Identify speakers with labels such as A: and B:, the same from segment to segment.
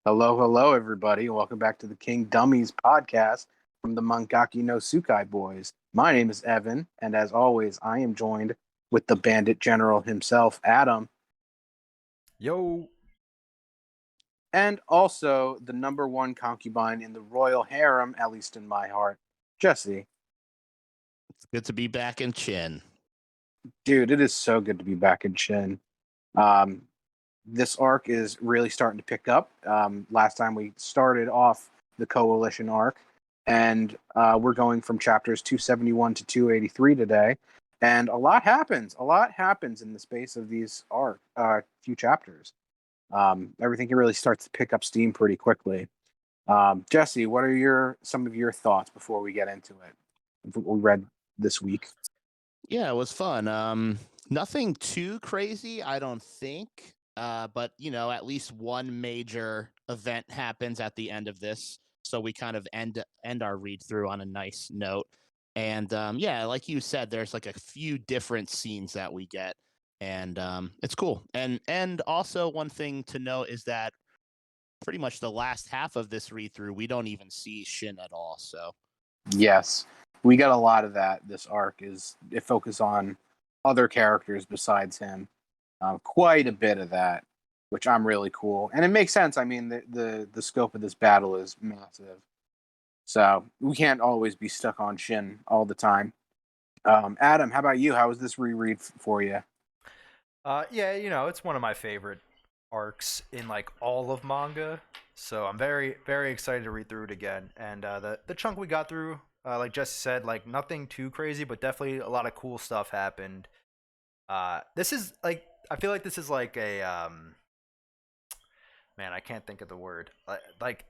A: Hello, hello, everybody. Welcome back to the King Dummies podcast from the Mangaki no Tsukai boys. My name is Evan, and as always, I am joined with the Bandit General himself, Adam,
B: Yo.
A: and also the number one concubine in the royal harem, at least in my heart, Jesse.
C: It's good to be back in Chin.
A: Dude, it is so good to be back in Shin. Um, this arc is really starting to pick up. Last time we started off the Coalition arc, and we're going from chapters 271 to 283 today. And a lot happens. A lot happens in the space of these few chapters. Everything really starts to pick up steam pretty quickly. Jesse, what are some of your thoughts before we get into it? What we read this week.
C: Yeah, it was fun. Nothing too crazy, I don't think. But at least one major event happens at the end of this, so we kind of end our read through on a nice note. And yeah, like you said, there's like a few different scenes that we get, and it's cool. And also one thing to note is that pretty much the last half of this read through, we don't even see Shin at all. So
A: Yes, we got a lot of that. This arc it focuses on other characters besides him. Quite a bit of that, which I'm really cool, and it makes sense. I mean, the scope of this battle is massive, so we can't always be stuck on Shin all the time. Adam, how about you? How was this reread for you?
B: Yeah, it's one of my favorite arcs in like all of manga. So I'm very, very excited to read through it again. And the chunk we got through, like Jesse said, like nothing too crazy, but definitely a lot of cool stuff happened. This is like I feel like this is like a man, I can't think of the word. Like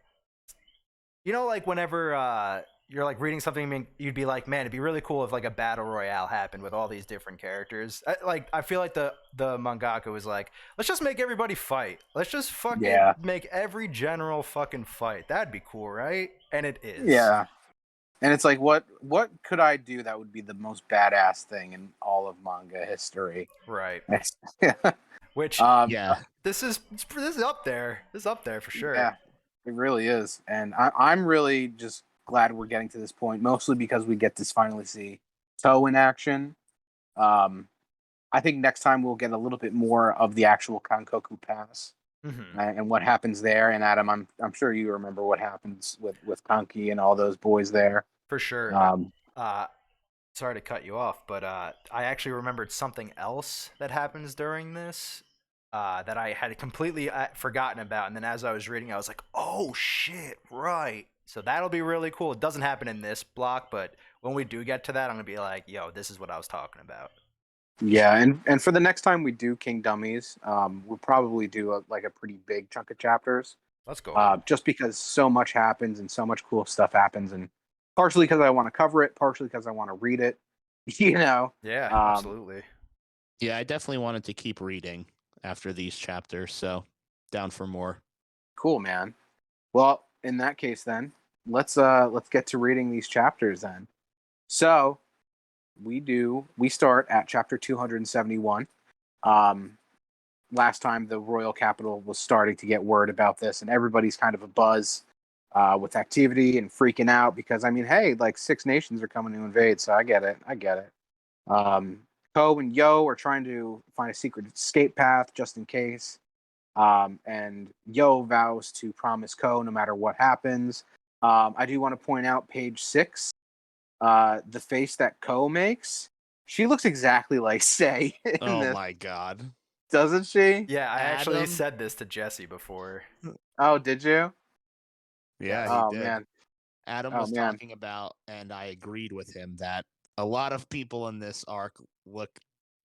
B: like whenever you're like reading something, I mean, you'd be like, man, it'd be really cool if like a battle royale happened with all these different characters. I feel like the mangaka was like, let's just make everybody fight. Let's just fucking make every general fucking fight. That'd be cool, right? And it is.
A: Yeah. And it's like, what could I do that would be the most badass thing in all of manga history?
B: Right.
A: Yeah.
B: Which
C: yeah,
B: this is up there. This is up there for sure.
A: Yeah, it really is. And I'm really just glad we're getting to this point, mostly because we get to finally see Toe in action. I think next time we'll get a little bit more of the actual Kankoku Pass and what happens there. And Adam, I'm sure you remember what happens with Kanki and all those boys there.
B: For sure. Sorry to cut you off, but I actually remembered something else that happens during this that I had completely forgotten about. And then as I was reading, I was like, oh, shit, right. So that'll be really cool. It doesn't happen in this block, but when we do get to that, I'm going to be like, yo, this is what I was talking about.
A: Yeah, and for the next time we do King Dummies, we'll probably do a pretty big chunk of chapters.
B: Let's go.
A: Just because so much happens and so much cool stuff happens, and partially because I want to cover it, partially because I want to read it.
B: Yeah, absolutely.
C: Yeah, I definitely wanted to keep reading after these chapters, so down for more.
A: Cool, man. Well, in that case, then let's get to reading these chapters. Then, so we start at chapter 271. Last time the royal capital was starting to get word about this, and everybody's kind of a buzz with activity and freaking out because I mean, hey, like 6 nations are coming to invade, so I get it. Ko and Yo are trying to find a secret escape path just in case. And Yo vows to promise Ko no matter what happens. I do want to point out page 6, the face that Ko makes. She looks exactly like Sei in this.
C: My god.
A: Doesn't she?
B: Yeah, I actually said this to Jesse before.
A: Oh, did you?
C: Yeah, he did.
A: Man.
C: Adam was talking about, and I agreed with him, that a lot of people in this arc look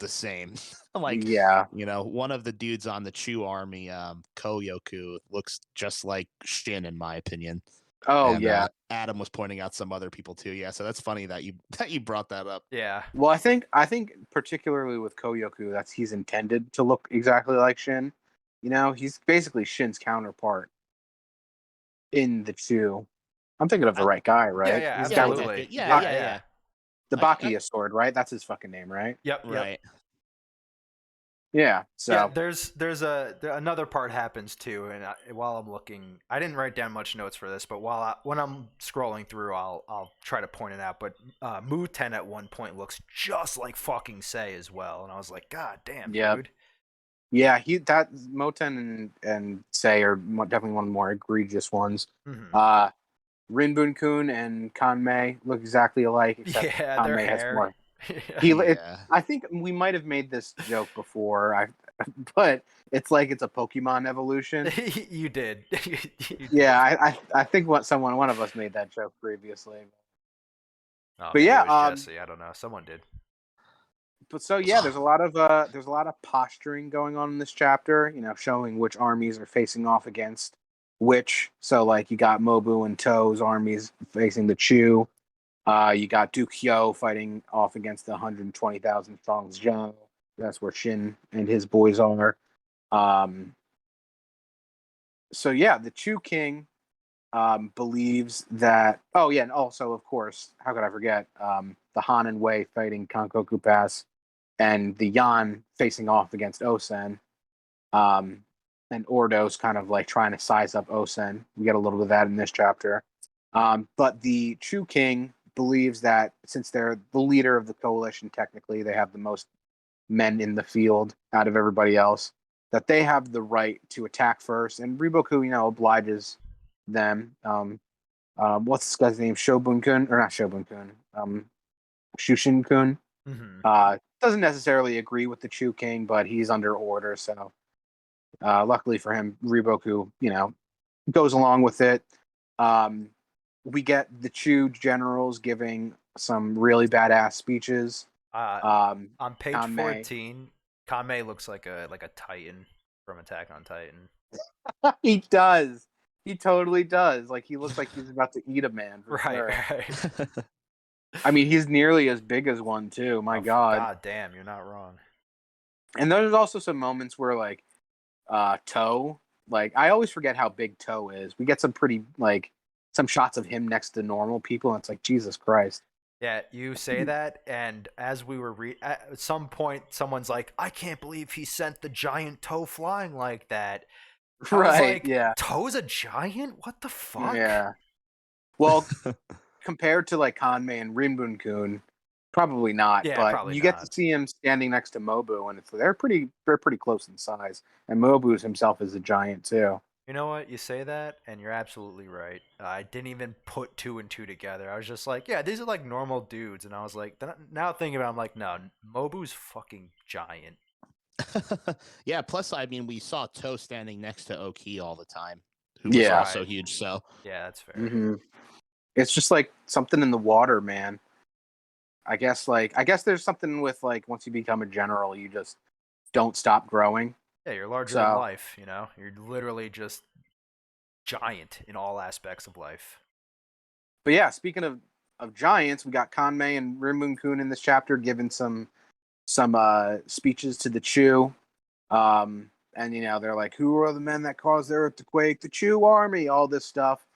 C: the same. Like,
A: yeah,
C: one of the dudes on the Chu army, Koyoku, looks just like Shin, in my opinion.
A: Oh,
C: and,
A: yeah.
C: Adam was pointing out some other people too. Yeah, so that's funny that you brought that up.
B: Yeah.
A: Well, I think particularly with Koyoku, he's intended to look exactly like Shin. He's basically Shin's counterpart in the Chu. I'm thinking of the right guy, right?
B: Yeah,
A: He's
B: absolutely.
C: Yeah.
A: The Bakia sword, right? That's his fucking name, right?
B: Yep.
C: Right.
A: Yeah.
B: Yeah,
A: So
B: another part happens too, and while I'm looking, I didn't write down much notes for this, but when I'm scrolling through, I'll try to point it out. But Muten at one point looks just like fucking Sei as well, and I was like, God damn,
A: yeah,
B: dude.
A: yeah. That Moten and Sei are definitely one of the more egregious ones.
B: Hmm.
A: Uh, Rinbun Kun and Kanmei look exactly alike, except
B: Yeah, their
A: Kanmei has
B: hair.
A: more.
C: Yeah.
A: I think we might have made this joke before. But it's like it's a Pokemon evolution.
B: You did. You
A: Yeah,
B: did.
A: I think one of us made that joke previously.
B: Oh,
A: But
B: maybe
A: yeah,
B: it was Jesse. I don't know. Someone did.
A: but so yeah, there's a lot of posturing going on in this chapter. You know, showing which armies are facing off against which. So like you got Mobu and To's armies facing the Chu. You got Duke Hyo fighting off against the 120,000 strong Zhao. That's where Shin and his boys are. Um, so yeah, the Chu King believes that. Oh yeah, and also of course, how could I forget the Han and Wei fighting Kankoku Pass, and the Yan facing off against Osen. Um, and Ordo's kind of like trying to size up Osen. We get a little bit of that in this chapter. But the Chu King believes that since they're the leader of the coalition, technically they have the most men in the field out of everybody else, that they have the right to attack first. And Riboku, obliges them. What's this guy's name? Shobun Kun, or not Shobun Kun? Shushin Kun.
B: Hmm.
A: Doesn't necessarily agree with the Chu King, but he's under order. So luckily for him, Riboku, goes along with it. Um, we get the Chu generals giving some really badass speeches.
B: Uh,
A: Um,
B: on page
A: Kanmei,
B: 14, Kame looks like a Titan from Attack on Titan.
A: he does. He totally does. Like he looks like he's about to eat a man for
B: Right,
A: sure.
B: right.
A: I mean, he's nearly as big as one too. My
B: Oh,
A: God.
B: God damn, you're not wrong.
A: And there's also some moments where like Toe, like I always forget how big Toe is. We get some pretty like some shots of him next to normal people, and it's like Jesus Christ.
B: Yeah, you say that, and as we were at some point, someone's like, "I can't believe he sent the giant toe flying like that." I was
A: Right?
B: like,
A: Yeah.
B: "Toe's a giant? What the fuck?"
A: Yeah. Well, compared to like Hanmei and Rinbun Kun, probably not.
B: Yeah,
A: But
B: probably
A: you get to
B: not.
A: see him standing next to Mobu, and they're pretty close in size. And Mobu himself is a giant too.
B: You know what? You say that, and you're absolutely right. I didn't even put two and two together. I was just like, "Yeah, these are like normal dudes," and I was like, now thinking about, it, I'm like, "No, Mobu's fucking giant."
C: Yeah, plus I mean we saw Toe standing next to Oki all the time, who was
A: Yeah.
C: also
B: Right.
C: huge. So
B: Yeah, that's fair.
A: hmm It's just like something in the water, man. I guess there's something with like once you become a general, you just don't stop growing.
B: Yeah, you're larger than
A: So,
B: life. You know, you're literally just giant in all aspects of life.
A: but yeah, speaking of giants, we got Kanmei and Rinmun Kun in this chapter giving some speeches to the Chu. And they're like, "Who are the men that caused the earth to quake? The Chu army." All this stuff,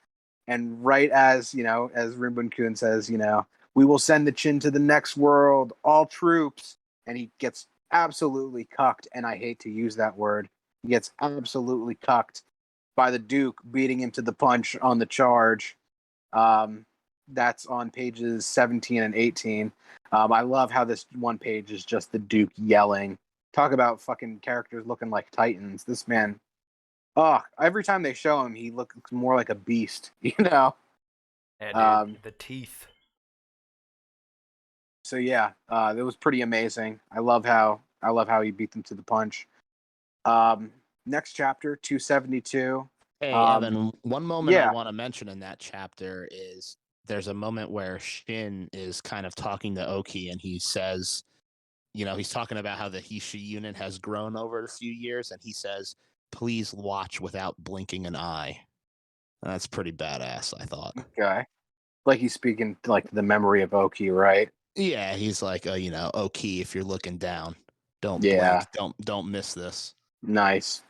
A: and right as Rinbun Kun says, "We will send the Chin to the next world, all troops," and he gets absolutely cucked, and I hate to use that word. He gets absolutely cucked by the Duke, beating him to the punch on the charge. Um, that's on pages 17 and 18. I love how this one page is just the Duke yelling. Talk about fucking characters looking like Titans. This man, oh, every time they show him, he looks more like a beast, you know?
B: Yeah, dude,
A: Um,
B: the teeth.
A: so yeah, that was pretty amazing. I love how he beat them to the punch. Um, Next chapter, 272.
C: hey,
A: Um,
C: Evan, one moment I
A: yeah,
C: want to mention in that chapter is there's a moment where Shin is kind of talking to Oki and he says, he's talking about how the Hishi unit has grown over a few years, and he says, "Please watch without blinking an eye." That's pretty badass, I thought.
A: okay. Like he's speaking to, like the memory of Oki, right?
C: Yeah, he's like, Oki, if you're looking down, don't
A: Yeah,
C: blink, don't miss this.
A: nice.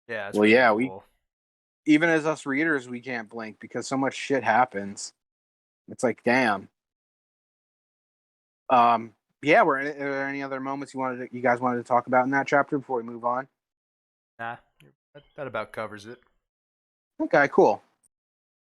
B: Yeah, that's
A: Well,
B: really
A: yeah, we
B: cool.
A: even as us readers, we can't blink because so much shit happens. It's like, damn. Yeah, are there any other moments you guys wanted to talk about in that chapter before we move on?
B: Nah, that about covers it.
A: Okay, cool.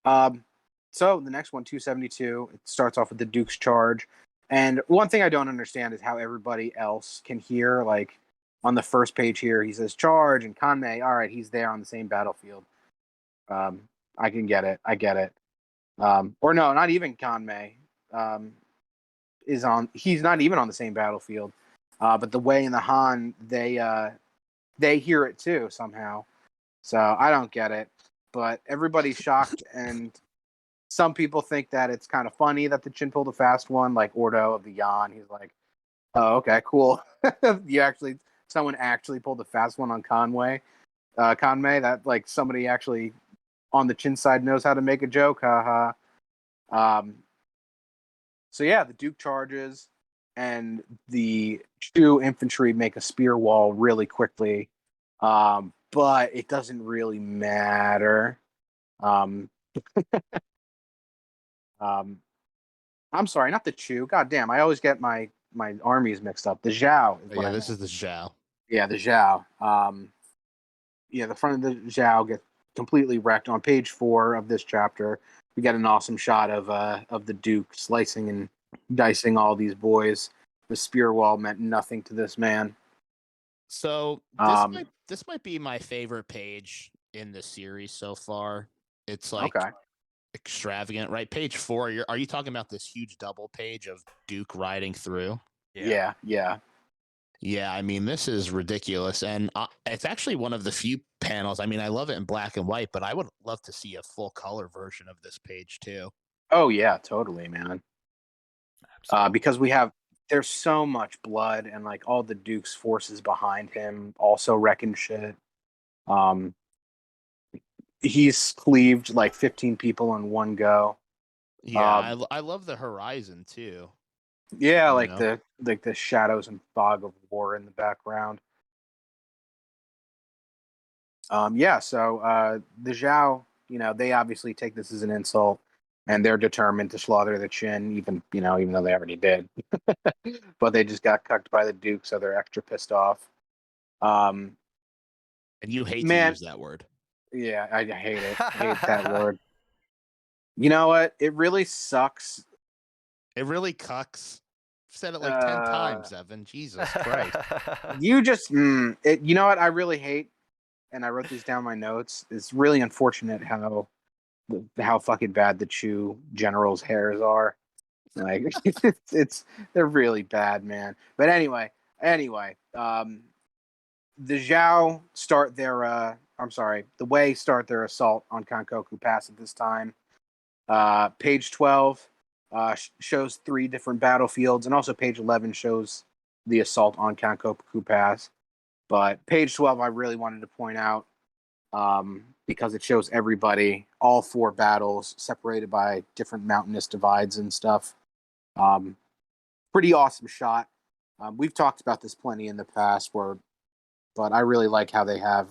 A: So the next one, 272, it starts off with the Duke's charge. And one thing I don't understand is how everybody else can hear, like, on the first page here, he says charge, and Kanmei, all right, he's there on the same battlefield. I can get it. I get it. Or no, not even Kanmei. He's not even on the same battlefield. But the Wei and the Han, they hear it too somehow. So I don't get it. But everybody's shocked, and some people think that it's kind of funny that the Chin pulled a fast one, like Ordo of the Yan. He's like, "Oh, okay, cool. Someone actually pulled a fast one on Conway. That like somebody actually on the Chin side knows how to make a joke. Haha." So yeah, the Duke charges, and the Chu infantry make a spear wall really quickly, but it doesn't really matter. Um, I'm sorry, not the Chu. God damn, I always get my armies mixed up. The Zhao is what
C: Yeah,
A: I
C: this
A: meant.
C: is the Zhao.
A: Yeah, the Zhao. Yeah, the front of the Zhao gets completely wrecked. On page 4 of this chapter, we get an awesome shot of the Duke slicing and dicing all these boys. The spear wall meant nothing to this man.
C: So this might be my favorite page in the series so far. It's like
A: Okay.
C: extravagant, right? Page 4. Are you talking about this huge double page of Duke riding through?
A: Yeah.
C: Yeah, I mean, this is ridiculous. And it's actually one of the few panels. I mean, I love it in black and white, but I would love to see a full color version of this page too.
A: Oh yeah, totally, man. Because there's so much blood, and like all the Duke's forces behind him also wrecking shit. Um, he's cleaved like 15 people in one go.
C: Yeah, I love the horizon too.
A: Yeah,
C: You
A: like
C: know?
A: the shadows and fog of war in the background. Yeah, so the Zhao, they obviously take this as an insult, and they're determined to slaughter the Qin, even though they already did. But they just got cucked by the Duke, so they're extra pissed off. Um,
C: And you hate to
A: man,
C: use that word.
A: yeah, I hate it. I hate that word. You know what? It really sucks.
C: It really cucks. I've said it like 10
A: Uh,
C: times, Evan. Jesus Christ.
A: you just, you know what? I really hate, and I wrote these down in my notes. It's really unfortunate how fucking bad the Chu generals' hairs are. Like they're really bad, man. But anyway, the Zhao start their I'm sorry, the Wei start their assault on Kankoku Pass at this time. Page 12 shows 3 different battlefields, and also page 11 shows the assault on Kankoku Pass. But page 12, I really wanted to point out because it shows everybody, all 4 battles, separated by different mountainous divides and stuff. Pretty awesome shot. We've talked about this plenty in the past, but I really like how they have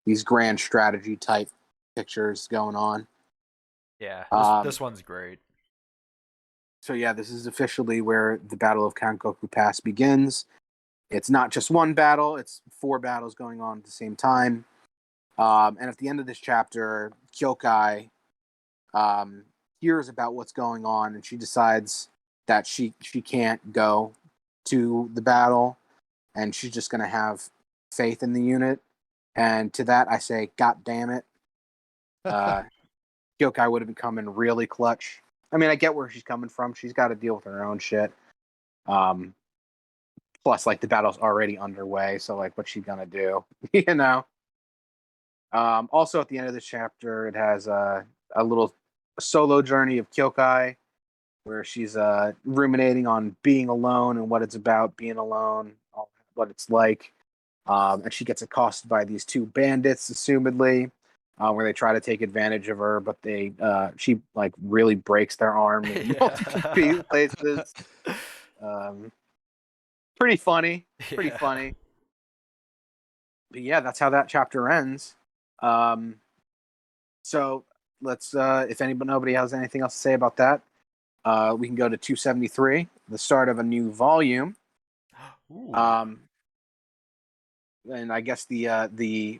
A: these grand strategy type pictures going on.
B: Yeah,
A: Um,
B: this one's great.
A: So yeah, this is officially where the Battle of Kankoku Pass begins. It's not just one battle; it's 4 battles going on at the same time. And at the end of this chapter, Kyokai hears about what's going on, and she decides that she can't go to the battle, and she's just going to have faith in the unit. And to that, I say, God damn it. Kyokai would have been coming really clutch. I mean, I get where she's coming from. She's got to deal with her own shit. Plus, like, the battle's already underway, so, like, what's she gonna do? you know? Also, at the end of this chapter, it has a little solo journey of Kyokai, where she's ruminating on being alone and what it's about being alone, what it's like. And she gets accosted by these 2 bandits, assumedly, where they try to take advantage of her, but she like really breaks their arm in multiple places. Pretty funny, pretty
B: Yeah.
A: funny. But yeah, that's how that chapter ends. Um, so let's, if nobody has anything else to say about that, we can go to 273, the start of a new volume.
B: Ooh.
A: And I guess the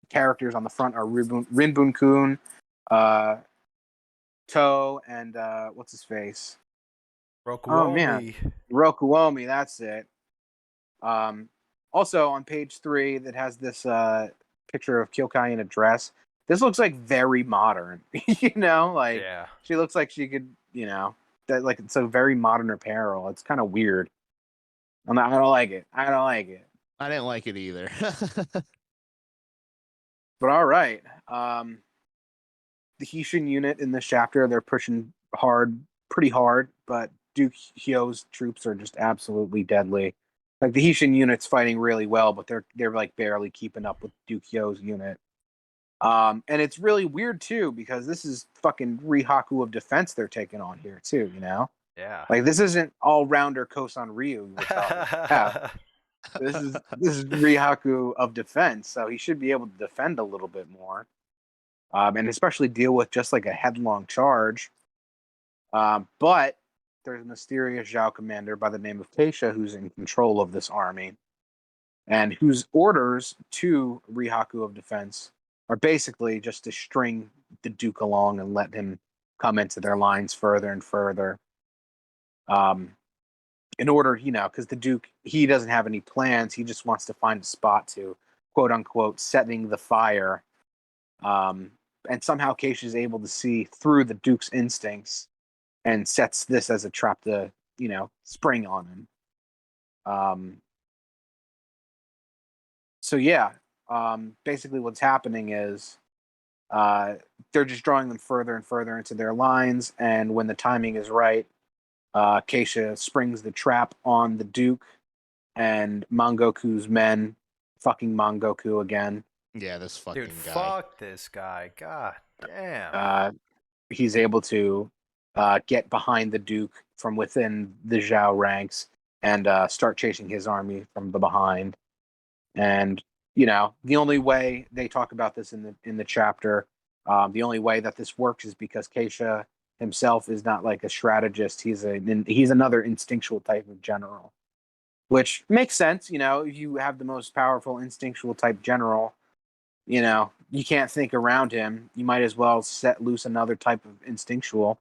A: characters on the front are Rinbun-kun, To, and what's his face? Oh man, Rokuomi. That's it. Also on page 3, that has this picture of Kyokai in a dress. This looks like very modern. You know, like
B: Yeah.
A: she looks like she could, you know, that like it's a very modern apparel. It's kind of weird. I don't like it. I don't like it.
C: I didn't like it either.
A: But all right. The Hisshin unit in this chapter, they're pushing pretty hard, but Duke Hyo's troops are just absolutely deadly. Like the Hisshin unit's fighting really well, but they're like barely keeping up with Duke Hyo's unit. And it's really weird too, because this is fucking Rihaku of defense they're taking on here too, you know?
B: Yeah.
A: Like this isn't all-rounder Kosan Ryu we're talking about. This is Rihaku of defense, so he should be able to defend a little bit more. And especially deal with just like a headlong charge. But there's a mysterious Zhao commander by the name of Keisha who's in control of this army, and whose orders to Rihaku of defense are basically just to string the Duke along and let him come into their lines further and further. In order, you know, because the Duke, he doesn't have any plans. He just wants to find a spot to, quote unquote, setting the fire. And somehow Keisha is able to see through the Duke's instincts and sets this as a trap to, you know, spring on him. So yeah, basically what's happening is they're just drawing them further and further into their lines, and when the timing is right, Keisha springs the trap on the Duke, and Mangoku's men, fucking Mangoku again.
C: Yeah, this fucking
B: Dude,
C: guy.
B: fuck this guy. God damn.
A: He's able to get behind the Duke from within the Zhao ranks and start chasing his army from the behind. And you know, the only way they talk about this in the chapter, the only way that this works is because Keisha himself is not like a strategist. He's another instinctual type of general, which makes sense. You know, if you have the most powerful instinctual type general, you know, you can't think around him. You might as well set loose another type of instinctual.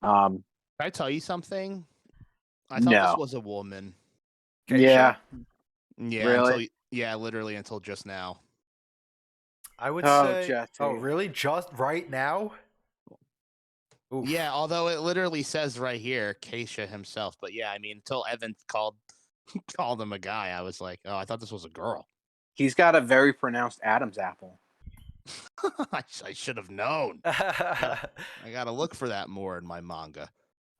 C: Can I tell you something? I thought this was a woman.
A: Yeah.
C: Yeah,
A: Really?
C: literally until just now.
B: I would
A: Oh,
B: say.
A: Jesse.
B: Oh, really? Just right now? Oof.
C: Yeah, although it literally says right here, Keisha himself. But yeah, I mean, until Evan called him a guy, I was like, oh, I thought this was a girl.
A: He's got a very pronounced Adam's apple.
C: I should have known. I gotta look for that more in my manga.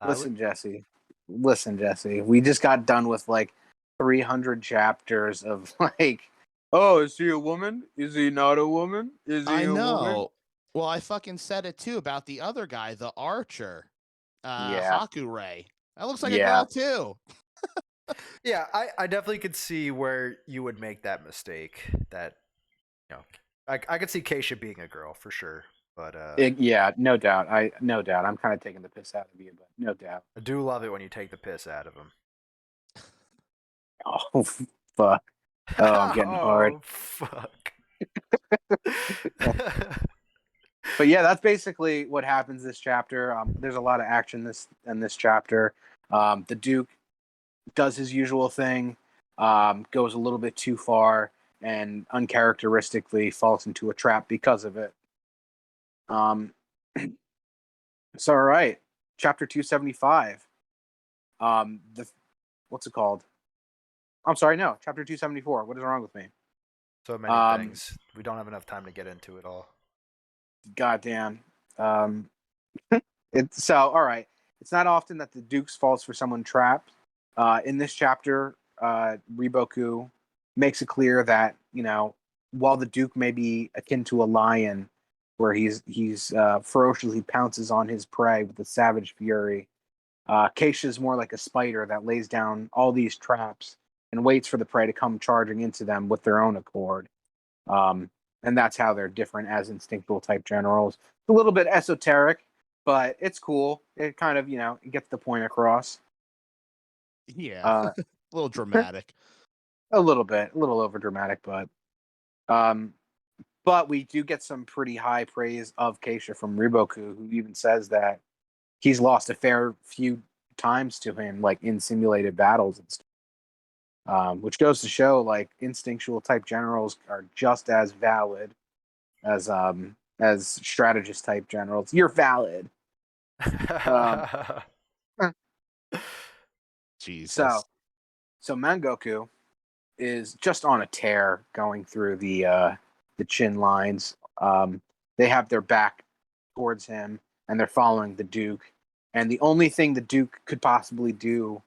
A: Listen, Jesse. We just got done with like 300 chapters of like, oh, is he a woman? Is he not a woman? Is he
C: I
A: a
C: know.
A: woman?
C: Well, I fucking said it too about the other guy, the archer,
A: Yeah.
C: Hakure. That looks like a girl too.
B: Yeah, I definitely could see where you would make that mistake. That, you know, I could see Keisha being a girl for sure. But
A: Yeah, no doubt. I'm kind of taking the piss out of you, but no doubt.
B: I do love it when you take the piss out of him.
A: Oh fuck. Oh, I'm getting hard.
B: Oh, fuck.
A: But yeah, that's basically what happens this chapter. There's a lot of action in this chapter. The Duke does his usual thing, goes a little bit too far, and uncharacteristically falls into a trap because of it. So all right, chapter 275. What's it called? I'm sorry, no, chapter 274. What is wrong with me?
B: So many things. We don't have enough time to get into it all.
A: Goddamn. So all right. It's not often that the Dukes falls for someone trapped. In this chapter, Riboku makes it clear that, you know, while the Duke may be akin to a lion, where he's ferociously pounces on his prey with a savage fury, Keisha is more like a spider that lays down all these traps and waits for the prey to come charging into them with their own accord. And that's how they're different as instinctual type generals. It's a little bit esoteric, but it's cool. It kind of, it gets the point across.
C: Yeah,
A: Uh,
C: a little dramatic.
A: a little bit, a little over dramatic, but we do get some pretty high praise of Keisha from Riboku, who even says that he's lost a fair few times to him, like in simulated battles and stuff. Which goes to show, like, instinctual type generals are just as valid as strategist type generals. You're valid. Um,
C: Jesus.
A: so Mangoku is just on a tear going through the chin lines. They have their back towards him and they're following the Duke. And the only thing the Duke could possibly do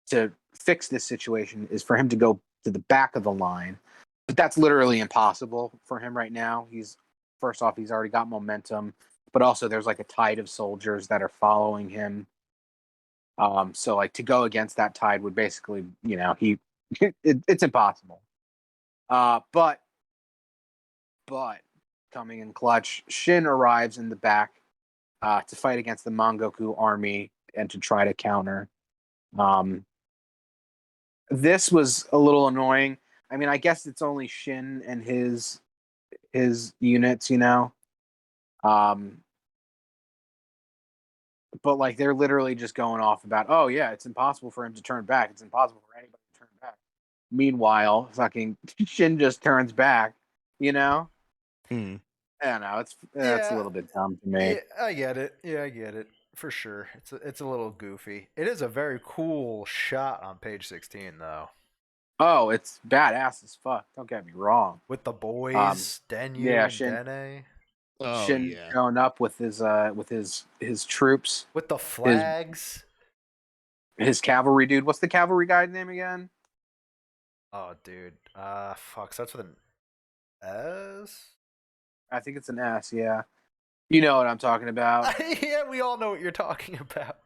A: to fix this situation is for him to go to the back of the line. But that's literally impossible for him right now. First off, he's already got momentum, but also there's like a tide of soldiers that are following him. So like to go against that tide would basically, it's impossible. But coming in clutch, Shin arrives in the back to fight against the Mangoku army and to try to counter. This was a little annoying. I mean, I guess it's only Shin and his units, but like they're literally just going off about, oh yeah, it's impossible for him to turn back. It's impossible for anybody to turn back. Meanwhile, fucking Shin just turns back, I don't know. That's a little bit dumb to me.
B: Yeah, I get it. Yeah, I get it for sure. It's a little goofy. It is a very cool shot on page 16, though.
A: Oh, it's badass as fuck. Don't get me wrong.
B: With the boys, Dene.
C: Oh,
A: Shin
C: yeah.
A: showing up with his troops,
B: with the flags.
A: His cavalry dude. What's the cavalry guy's name again?
B: Oh, dude. Fuck. Starts with an S.
A: I think it's an S. Yeah, you know what I'm talking about.
B: Yeah, we all know what you're talking about.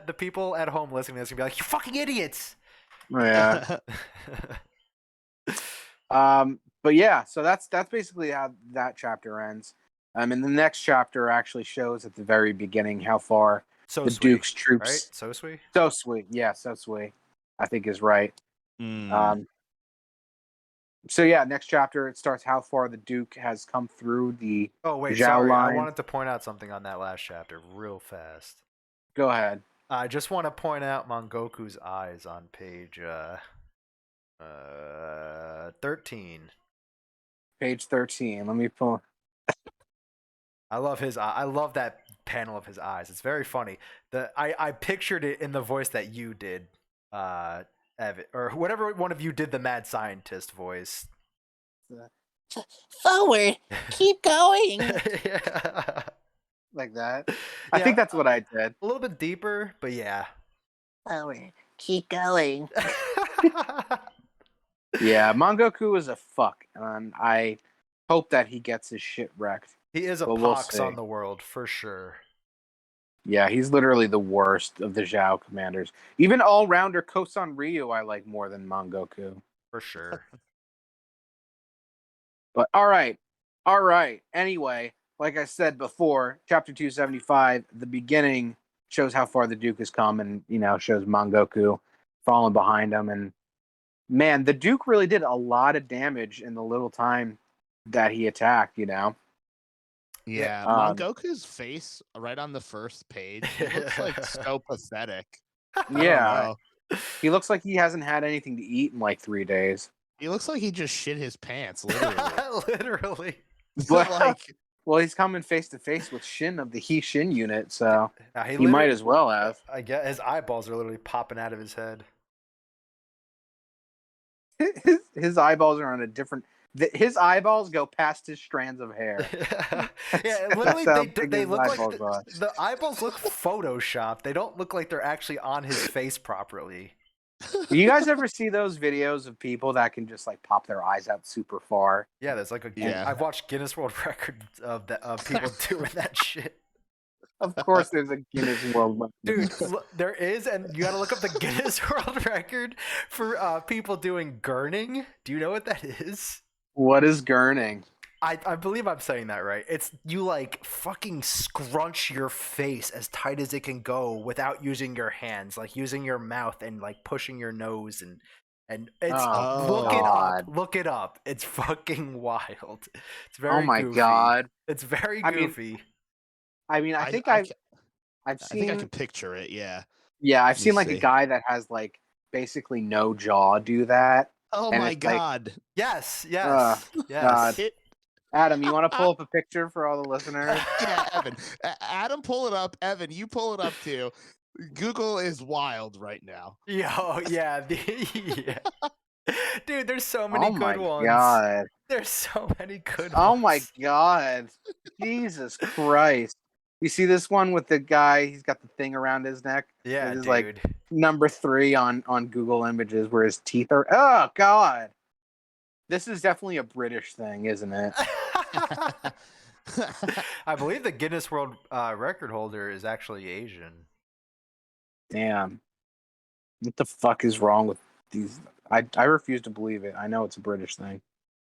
B: The people at home listening to this are gonna be like, "You fucking idiots!"
A: Yeah. But yeah, so that's basically how that chapter ends. And the next chapter actually shows at the very beginning how far the Duke's troops.
B: Right? So sweet.
A: So sweet. Yeah, so sweet. I think is right. So yeah, next chapter it starts how far the Duke has come through the
B: sorry.
A: line.
B: I wanted to point out something on that last chapter real fast.
A: Go ahead.
B: I just want to point out Mangoku's eyes on page 13.
A: Page 13. Let me pull.
B: I love his. I love that panel of his eyes. It's very funny. I pictured it in the voice that you did, Evan, or whatever one of you did the mad scientist voice.
D: Forward, keep going.
B: Yeah.
A: Like that. I think that's what I did.
B: A little bit deeper, but yeah.
D: Forward, keep going.
A: Yeah, Mangoku is a fuck, and I hope that he gets his shit wrecked.
B: He is a pox on the world for sure.
A: Yeah, he's literally the worst of the Zhao commanders. Even all-rounder Kosan Ryu I like more than Mangoku.
B: For sure.
A: But all right. Anyway, like I said before, chapter 275, the beginning shows how far the Duke has come and, shows Mangoku falling behind him. And man, the Duke really did a lot of damage in the little time that he attacked,
C: Yeah, Mangoku's face right on the first page looks like so pathetic.
A: Yeah. He looks like he hasn't had anything to eat in like 3 days.
C: He looks like he just shit his pants, literally.
B: Literally.
A: But well, he's coming face to face with Shin of the He-Shin unit, so he might as well have.
B: I guess his eyeballs are literally popping out of his head.
A: His eyeballs are on a different. His eyeballs go past his strands of hair.
B: Yeah, literally, they look like the eyeballs look photoshopped. They don't look like they're actually on his face properly.
A: Do you guys ever see those videos of people that can just like pop their eyes out super far?
B: Yeah, there's like I've watched Guinness World Records of people doing that shit.
A: Of course, there's a Guinness World Record.
B: Dude, there is, and you gotta look up the Guinness World Record for people doing gurning. Do you know what that is?
A: What is gurning?
B: I believe I'm saying that right. It's you like fucking scrunch your face as tight as it can go without using your hands, like using your mouth and like pushing your nose and it's
A: Oh,
B: look it up.
A: God.
B: Look it up. It's fucking wild. It's
A: Oh
B: very
A: my
B: goofy.
A: God.
B: It's very
A: I mean,
B: goofy.
A: I
C: I
A: think
C: I,
A: I've
C: ca-
A: I've
C: I think I
A: seen
C: can picture it. Yeah.
A: I've
C: Let me
A: seen like a
C: see.
A: guy that has like basically no jaw do that,
C: Oh
A: and
C: my
A: it's like,
C: god.
B: Yes,
A: uh,
B: yes,
A: God.
B: yes.
C: It,
A: Adam, you want to pull up a picture for all the listeners?
C: yeah, Evan. Adam, pull it up. Evan, you pull it up too. Google is wild right now.
B: Yo, yeah, yeah. Dude, there's so many
A: Oh
B: good
A: my
B: ones.
A: God.
B: There's so many good
A: Oh
B: ones.
A: my God. Jesus Christ. You see this one with the guy, he's got the thing around his neck?
B: Yeah,
A: This is like
B: dude.
A: number 3 on Google Images where his teeth are. Oh God. This is definitely a British thing, isn't it?
B: I believe the Guinness World Record holder is actually Asian.
A: Damn. What the fuck is wrong with these? I refuse to believe it. I know it's a British thing.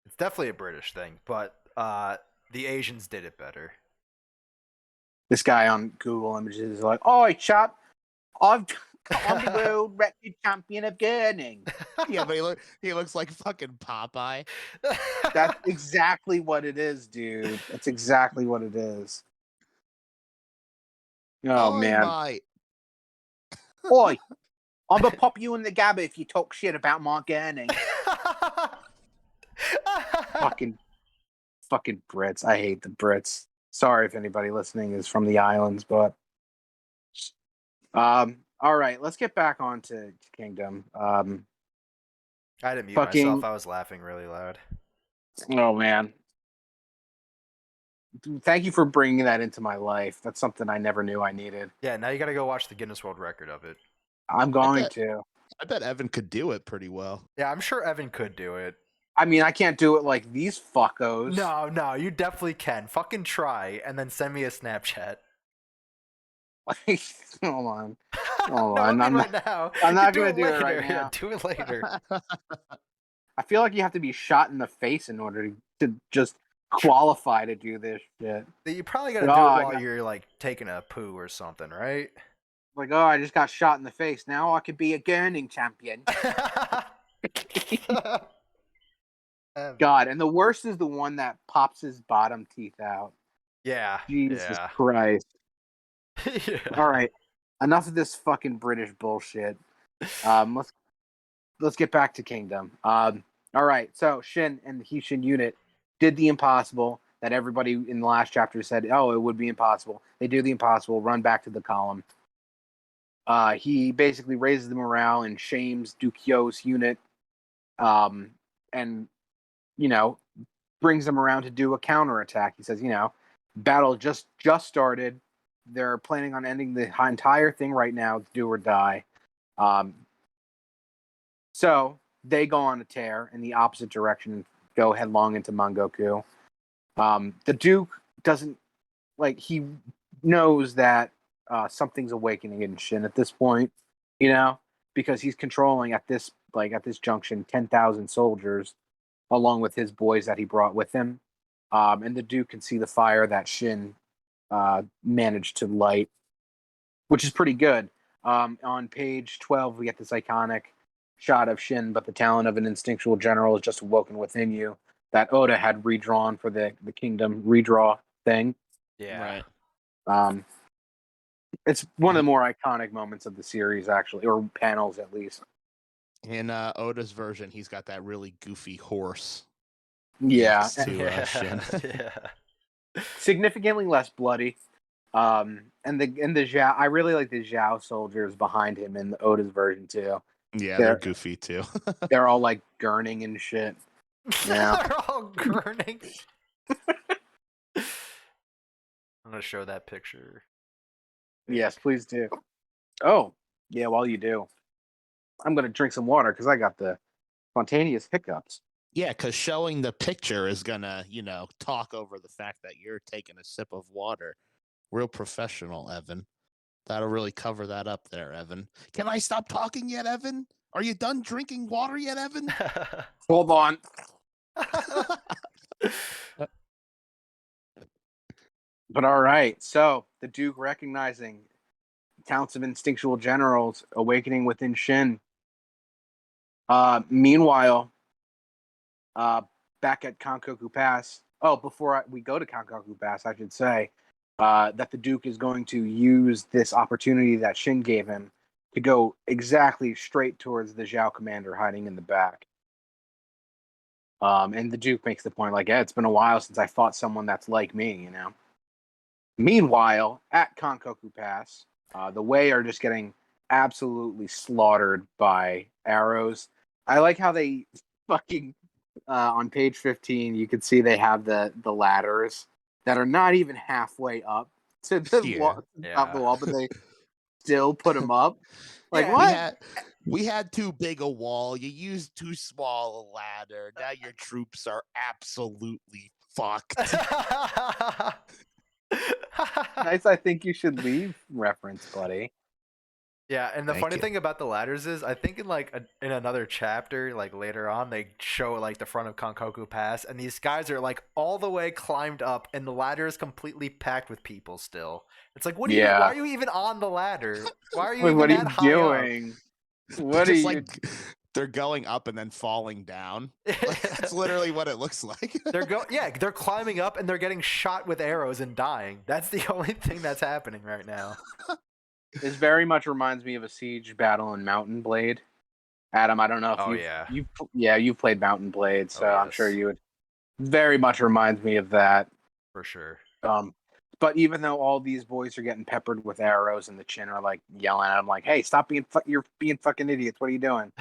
B: It's definitely a British thing, but the Asians did it better.
A: This guy on Google Images is like, "Oh, chap, I'm the world record champion of gurning."
C: Yeah, but he looks like fucking Popeye.
A: That's exactly what it is, dude. That's exactly what it is. Oh
C: Oh
A: man.
C: my.
A: Oi, I'm gonna pop you in the gabba if you talk shit about my gurning. fucking Brits. I hate the Brits. Sorry if anybody listening is from the islands, but all right, let's get back on to Kingdom.
B: I didn't mute
A: Fucking
B: myself. I was laughing really loud.
A: oh man. Thank you for bringing that into my life. That's something I never knew I needed.
B: Yeah, now you got to go watch the Guinness World Record of it.
A: I'm going to.
C: I bet Evan could do it pretty well.
B: Yeah, I'm sure Evan could do it.
A: I mean, I can't do it like these fuckos.
B: No, you definitely can. Fucking try and then send me a Snapchat.
A: Hold on.
B: No, I mean right now.
A: I'm not
B: You
A: gonna do it
B: later.
A: right
B: Yeah,
A: now.
B: do it later.
A: I feel like you have to be shot in the face in order to just qualify to do this shit.
B: You probably got to
A: Oh,
B: do it
A: I
B: while
A: got-
B: you're like taking a poo or something, right?
A: Like, oh, I just got shot in the face. Now I could be a gurning champion. God, and the worst is the one that pops his bottom teeth out.
B: Yeah.
A: Jesus
B: Yeah.
A: Christ.
B: Yeah.
A: All right, enough of this fucking British bullshit. Let's get back to Kingdom. All right, so Shin and the Hushin unit did the impossible that everybody in the last chapter said, oh, it would be impossible. They do the impossible, run back to the column. He basically raises the morale and shames Dukyo's unit, and brings them around to do a counterattack. He says, battle just started. They're planning on ending the entire thing right now, do or die. So they go on a tear in the opposite direction and go headlong into Mangoku. The Duke doesn't he knows that something's awakening in Shin at this point, because he's controlling at this junction 10,000 soldiers along with his boys that he brought with him. And the Duke can see the fire that Shin managed to light, which is pretty good. On page 12, we get this iconic shot of Shin, but the talent of an instinctual general is just awoken within you, that Oda had redrawn for the Kingdom redraw thing.
B: Yeah.
C: Right.
A: It's one of the more iconic moments of the series, actually, or panels at least.
C: In Oda's version, he's got that really goofy horse.
A: Yeah,
C: next to Shin.
B: Yeah.
A: significantly less bloody. And the Zhao, I really like the Zhao soldiers behind him in the Oda's version too.
C: Yeah,
A: They're-
C: they're goofy too.
A: They're all like gurning and shit. Yeah.
B: They're all gurning. I'm gonna show that picture.
A: Yes, please do. Oh, yeah. While you do, I'm gonna drink some water because I got the spontaneous hiccups.
C: Yeah, because showing the picture is gonna, talk over the fact that you're taking a sip of water. Real professional, Evan. That'll really cover that up there, Evan. Can I stop talking yet, Evan? Are you done drinking water yet, Evan?
A: Hold on. But all right, so the Duke recognizing counts of instinctual generals awakening within Shin. Meanwhile, uh, back at Kankoku Pass. Oh, before we go to Kankoku Pass, I should say that the Duke is going to use this opportunity that Shin gave him to go exactly straight towards the Zhao commander hiding in the back. And the Duke makes the point like, yeah, it's been a while since I fought someone that's like me, you know. Meanwhile, at Kankoku Pass, the Wei are just getting absolutely slaughtered by arrows. I like how they fucking on page 15, you can see they have the ladders that are not even halfway up to the
C: Yeah.
A: wall, top of the wall, but they still put them up. Like
B: Yeah,
A: what?
C: We had too big a wall. You used too small a ladder. Now your troops are absolutely fucked.
A: Nice. I think you should leave reference, buddy.
B: Yeah, and the
C: Thank
B: funny
C: you.
B: thing about the ladders is, I think in like in another chapter, like later on, they show like the front of Kankoku Pass, and these guys are like all the way climbed up, and the ladder is completely packed with people. Still, it's like, what are you?
A: Yeah.
B: Why are you even on the ladder? Why are you
A: Wait,
B: even
A: what are
B: that
A: you
B: high
A: doing? What are
C: Just
A: you?
C: like they're going up and then falling down. Like, that's
B: up?
C: literally what it looks like.
B: They're climbing up and they're getting shot with arrows and dying. That's the only thing that's happening right now.
A: This very much reminds me of a siege battle in Mountain Blade. Adam, I don't know if
B: Oh yeah,
A: you've played Mountain Blade, so
B: oh
A: I'm sure
B: yes,
A: you would. Very much reminds me of that.
B: for sure.
A: Um, but even though all these boys are getting peppered with arrows and the Chin are like yelling at them, like, "Hey, stop being you're being fucking idiots! What are you doing?"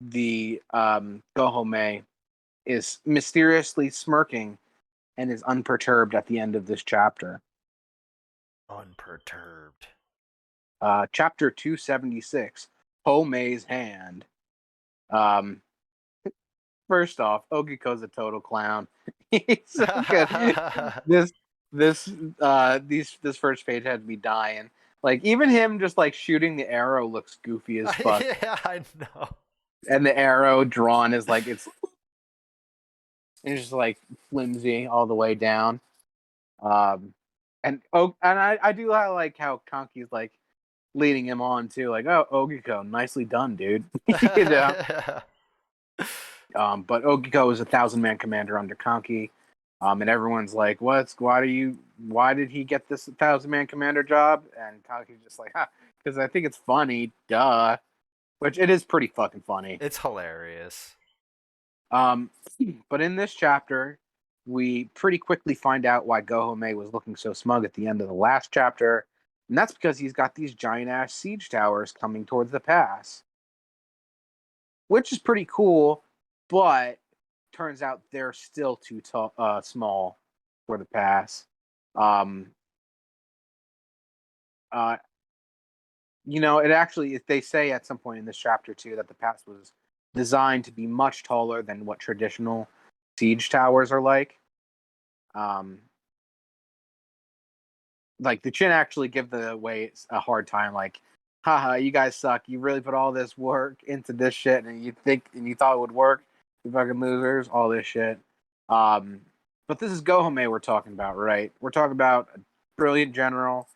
A: The Gohome is mysteriously smirking and is unperturbed at the end of this chapter.
B: Unperturbed.
A: Chapter 276, Homei's Hand. Um, First off, Ogiko's a total clown. He's so good. This first page had me dying. Like even him just like shooting the arrow looks goofy as fuck.
B: Yeah, I know.
A: And the arrow drawn is like it's just like flimsy all the way down. And I do like how Kanki's like leading him on too, like, oh, Ogiko, nicely done, dude. You know. But Ogiko is a 1,000-man commander under Kanki. And everyone's like, why did he get this 1,000-man commander job? And Kanki's just like, because I think it's funny, duh. Which it is pretty fucking funny.
B: It's hilarious.
A: But in this chapter, we pretty quickly find out why Gohome was looking so smug at the end of the last chapter. And that's because he's got these giant-ass siege towers coming towards the pass. Which is pretty cool, but turns out they're still too small for the pass. It actually, if they say at some point in this chapter too that the pass was designed to be much taller than what traditional siege towers are like. Like the Chin actually give the Wei a hard time, like, haha, you guys suck. You really put all this work into this shit and you thought it would work. You fucking losers, all this shit. But this is Gohome we're talking about, right? We're talking about a brilliant general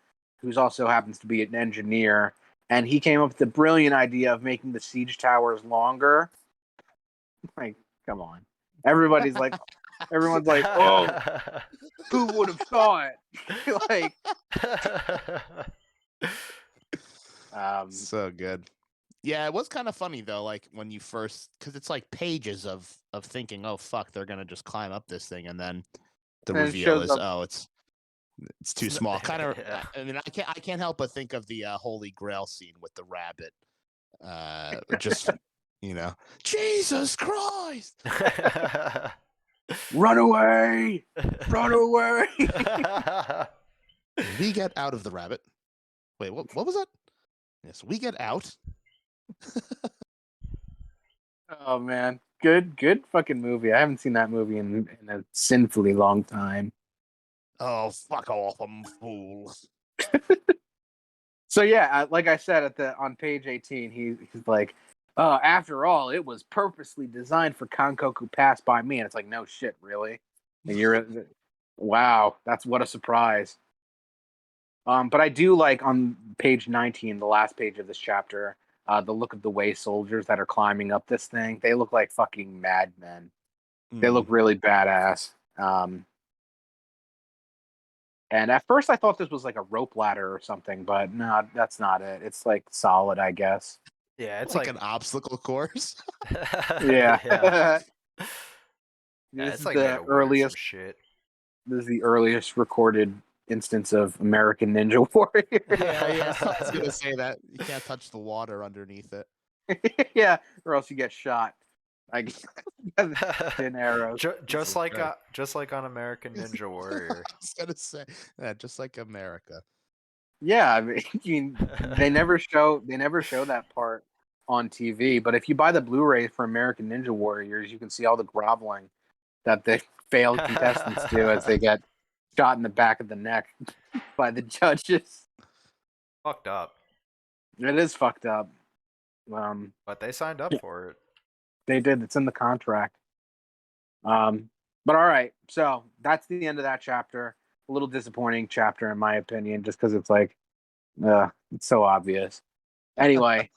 A: who's also happens to be an engineer, and he came up with the brilliant idea of making the siege towers longer. Like, come on. Everyone's like, oh, who would have thought? Like,
C: So good. Yeah, it was kind of funny though, like when you first, because it's like pages of thinking, oh fuck, they're gonna just climb up this thing, and then the
A: And it
C: reveal
A: shows
C: is,
A: up-
C: oh, it's too small. Kind of.
B: Yeah.
C: I mean, I can't help but think of the Holy Grail scene with the rabbit. Just Jesus Christ,
A: run away, run away.
C: we get out of the rabbit. Wait, what was that? Yes, we get out.
A: Oh man, good fucking movie. I haven't seen that movie in a sinfully long time.
C: Oh, fuck off, I'm fool.
A: So yeah, like I said on page 18, he's like, after all, it was purposely designed for Kankoku Pass by me, and it's like, no shit, really. And Wow, that's what a surprise. But I do like on page 19, the last page of this chapter, the look of the way soldiers that are climbing up this thing. They look like fucking madmen. They look really badass. And at first I thought this was like a rope ladder or something, but no, that's not it. It's like solid, I guess.
B: Yeah, it's
C: like
B: like
C: an obstacle course.
A: Yeah.
B: yeah. Yeah,
A: This
B: it's
A: is
B: like made
A: the
B: of wood or some
A: earliest.
B: shit.
A: This is the earliest recorded instance of American Ninja Warrior.
C: Yeah. I was gonna say that you can't touch the water underneath it.
A: Yeah, or else you get shot. Like thin arrows.
B: Just
C: Jesus
B: like
C: Christ.
B: just like on American Ninja Warrior.
C: I was gonna say, yeah, just like America.
A: Yeah, I mean, they never show that part on TV. But if you buy the Blu-ray for American Ninja Warriors, you can see all the groveling that the failed contestants do as they get shot in the back of the neck by the judges.
B: Fucked up.
A: It is fucked up.
B: But they signed up for it.
A: They did. It's in the contract. But all right. So that's the end of that chapter. A little disappointing chapter, in my opinion, just because it's like, it's so obvious. Anyway,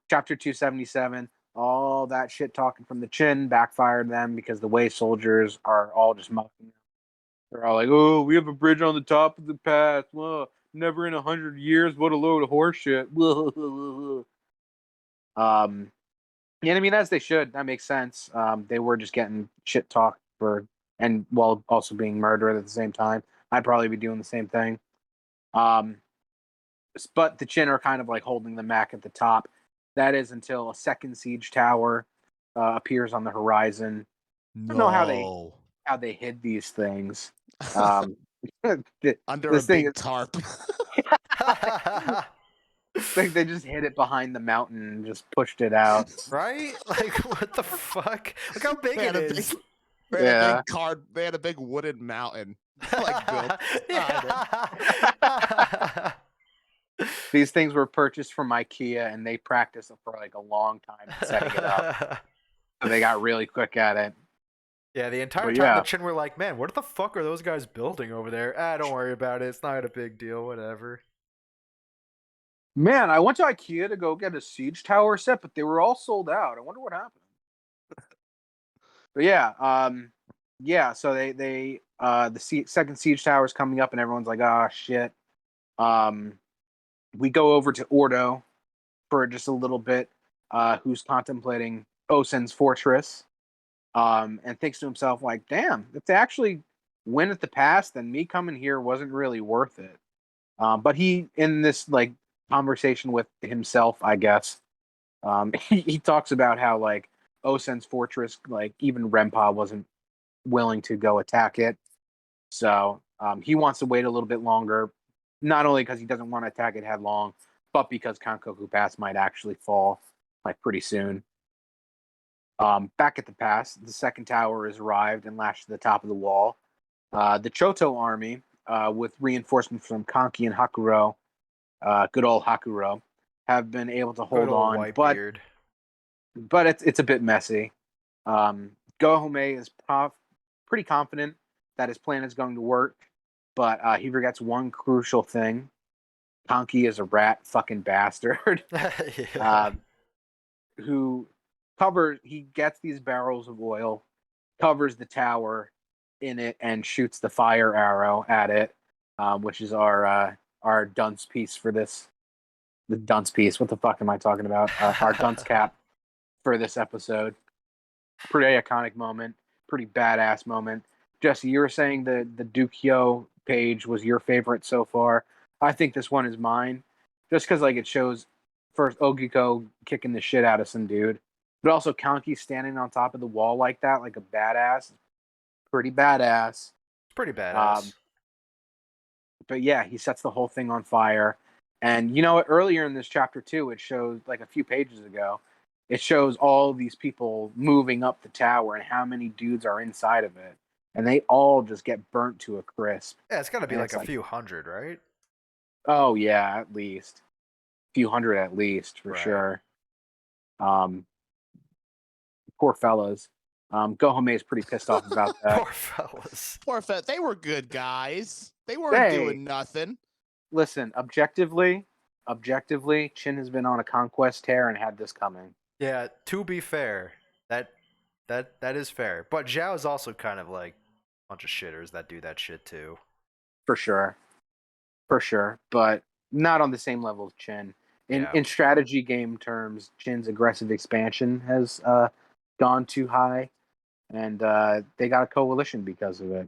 A: chapter 277. All that shit talking from the chin backfired them because the way soldiers are all just mocking them. They're all like, "Oh, we have a bridge on the top of the pass. Whoa, never in 100 years. What a load of horseshit." And I mean, as they should. That makes sense. They were just getting shit talked for, and while also being murdered at the same time. I'd probably be doing the same thing. Um, but the Chin are kind of like holding the Mac at the top. That is until a second siege tower appears on the horizon. I don't know how they hid these things. Um,
C: Under a
A: this thing
C: big
A: is
C: tarp.
A: like they just hid it behind the mountain and just pushed it out.
B: Right? Like what the fuck? Look how big it is.
C: They had a big card. They had a big wooden mountain like built.
B: Yeah.
A: These things were purchased from IKEA and they practiced for like a long time setting it up. So they got really quick at it.
B: Yeah, the entire
A: But
B: time
A: yeah.
B: the Chin were like, man, what the fuck are those guys building over there? Ah, don't worry about it. It's not a big deal, whatever.
A: Man, I went to IKEA to go get a siege tower set, but they were all sold out. I wonder what happened. But yeah, so second siege tower is coming up and everyone's like, "Ah, shit." We go over to Ordo for just a little bit, who's contemplating Osen's fortress, and thinks to himself, like, damn, if they actually win at the pass, then me coming here wasn't really worth it. But he, in this like conversation with himself, I guess, he talks about how like Osen's fortress, like even Rempa wasn't willing to go attack it. So he wants to wait a little bit longer, not only because he doesn't want to attack it headlong, but because Kankoku Pass might actually fall like pretty soon. Back at the pass, the second tower has arrived and lashed to the top of the wall. The Choto army, with reinforcements from Kanki and Hakuro, good old Hakuro, have been able to hold
B: Good old
A: on,
B: Whitebeard.
A: but it's a bit messy. Gohome is pretty confident that his plan is going to work, but he forgets one crucial thing. Kanki is a rat fucking bastard
B: Yeah.
A: who he gets these barrels of oil, covers the tower in it, and shoots the fire arrow at it, which is our dunce piece for this. The dunce piece. What the fuck am I talking about? Our dunce cap for this episode. Pretty iconic moment. Pretty badass moment. Jesse, you were saying the Dukyo page was your favorite so far. I think this one is mine, just because like it shows first Ogiko kicking the shit out of some dude, but also Kanki standing on top of the wall like that, like a badass. Pretty badass.
B: It's pretty badass.
A: But yeah, he sets the whole thing on fire. And you know what? Earlier in this chapter too, it shows like a few pages ago, it shows all these people moving up the tower and how many dudes are inside of it, and they all just get burnt to a crisp.
B: Yeah, it's got to be
A: And
B: like
A: it's
B: a
A: like,
B: few hundred, right?
A: oh yeah, at least a few hundred at least for
B: Right.
A: sure. Poor fellas. Gohame is pretty pissed off about that.
B: Poor fellas.
C: Poor fat. They were good guys. They weren't
A: Hey.
C: doing nothing.
A: Listen, objectively, Chin has been on a conquest tear and had this coming.
B: Yeah, to be fair, that is fair. But Zhao is also kind of like a bunch of shitters that do that shit too.
A: For sure. But not on the same level as Chin.
B: Yeah.
A: In strategy game terms, Chin's aggressive expansion has gone too high, and they got a coalition because of it.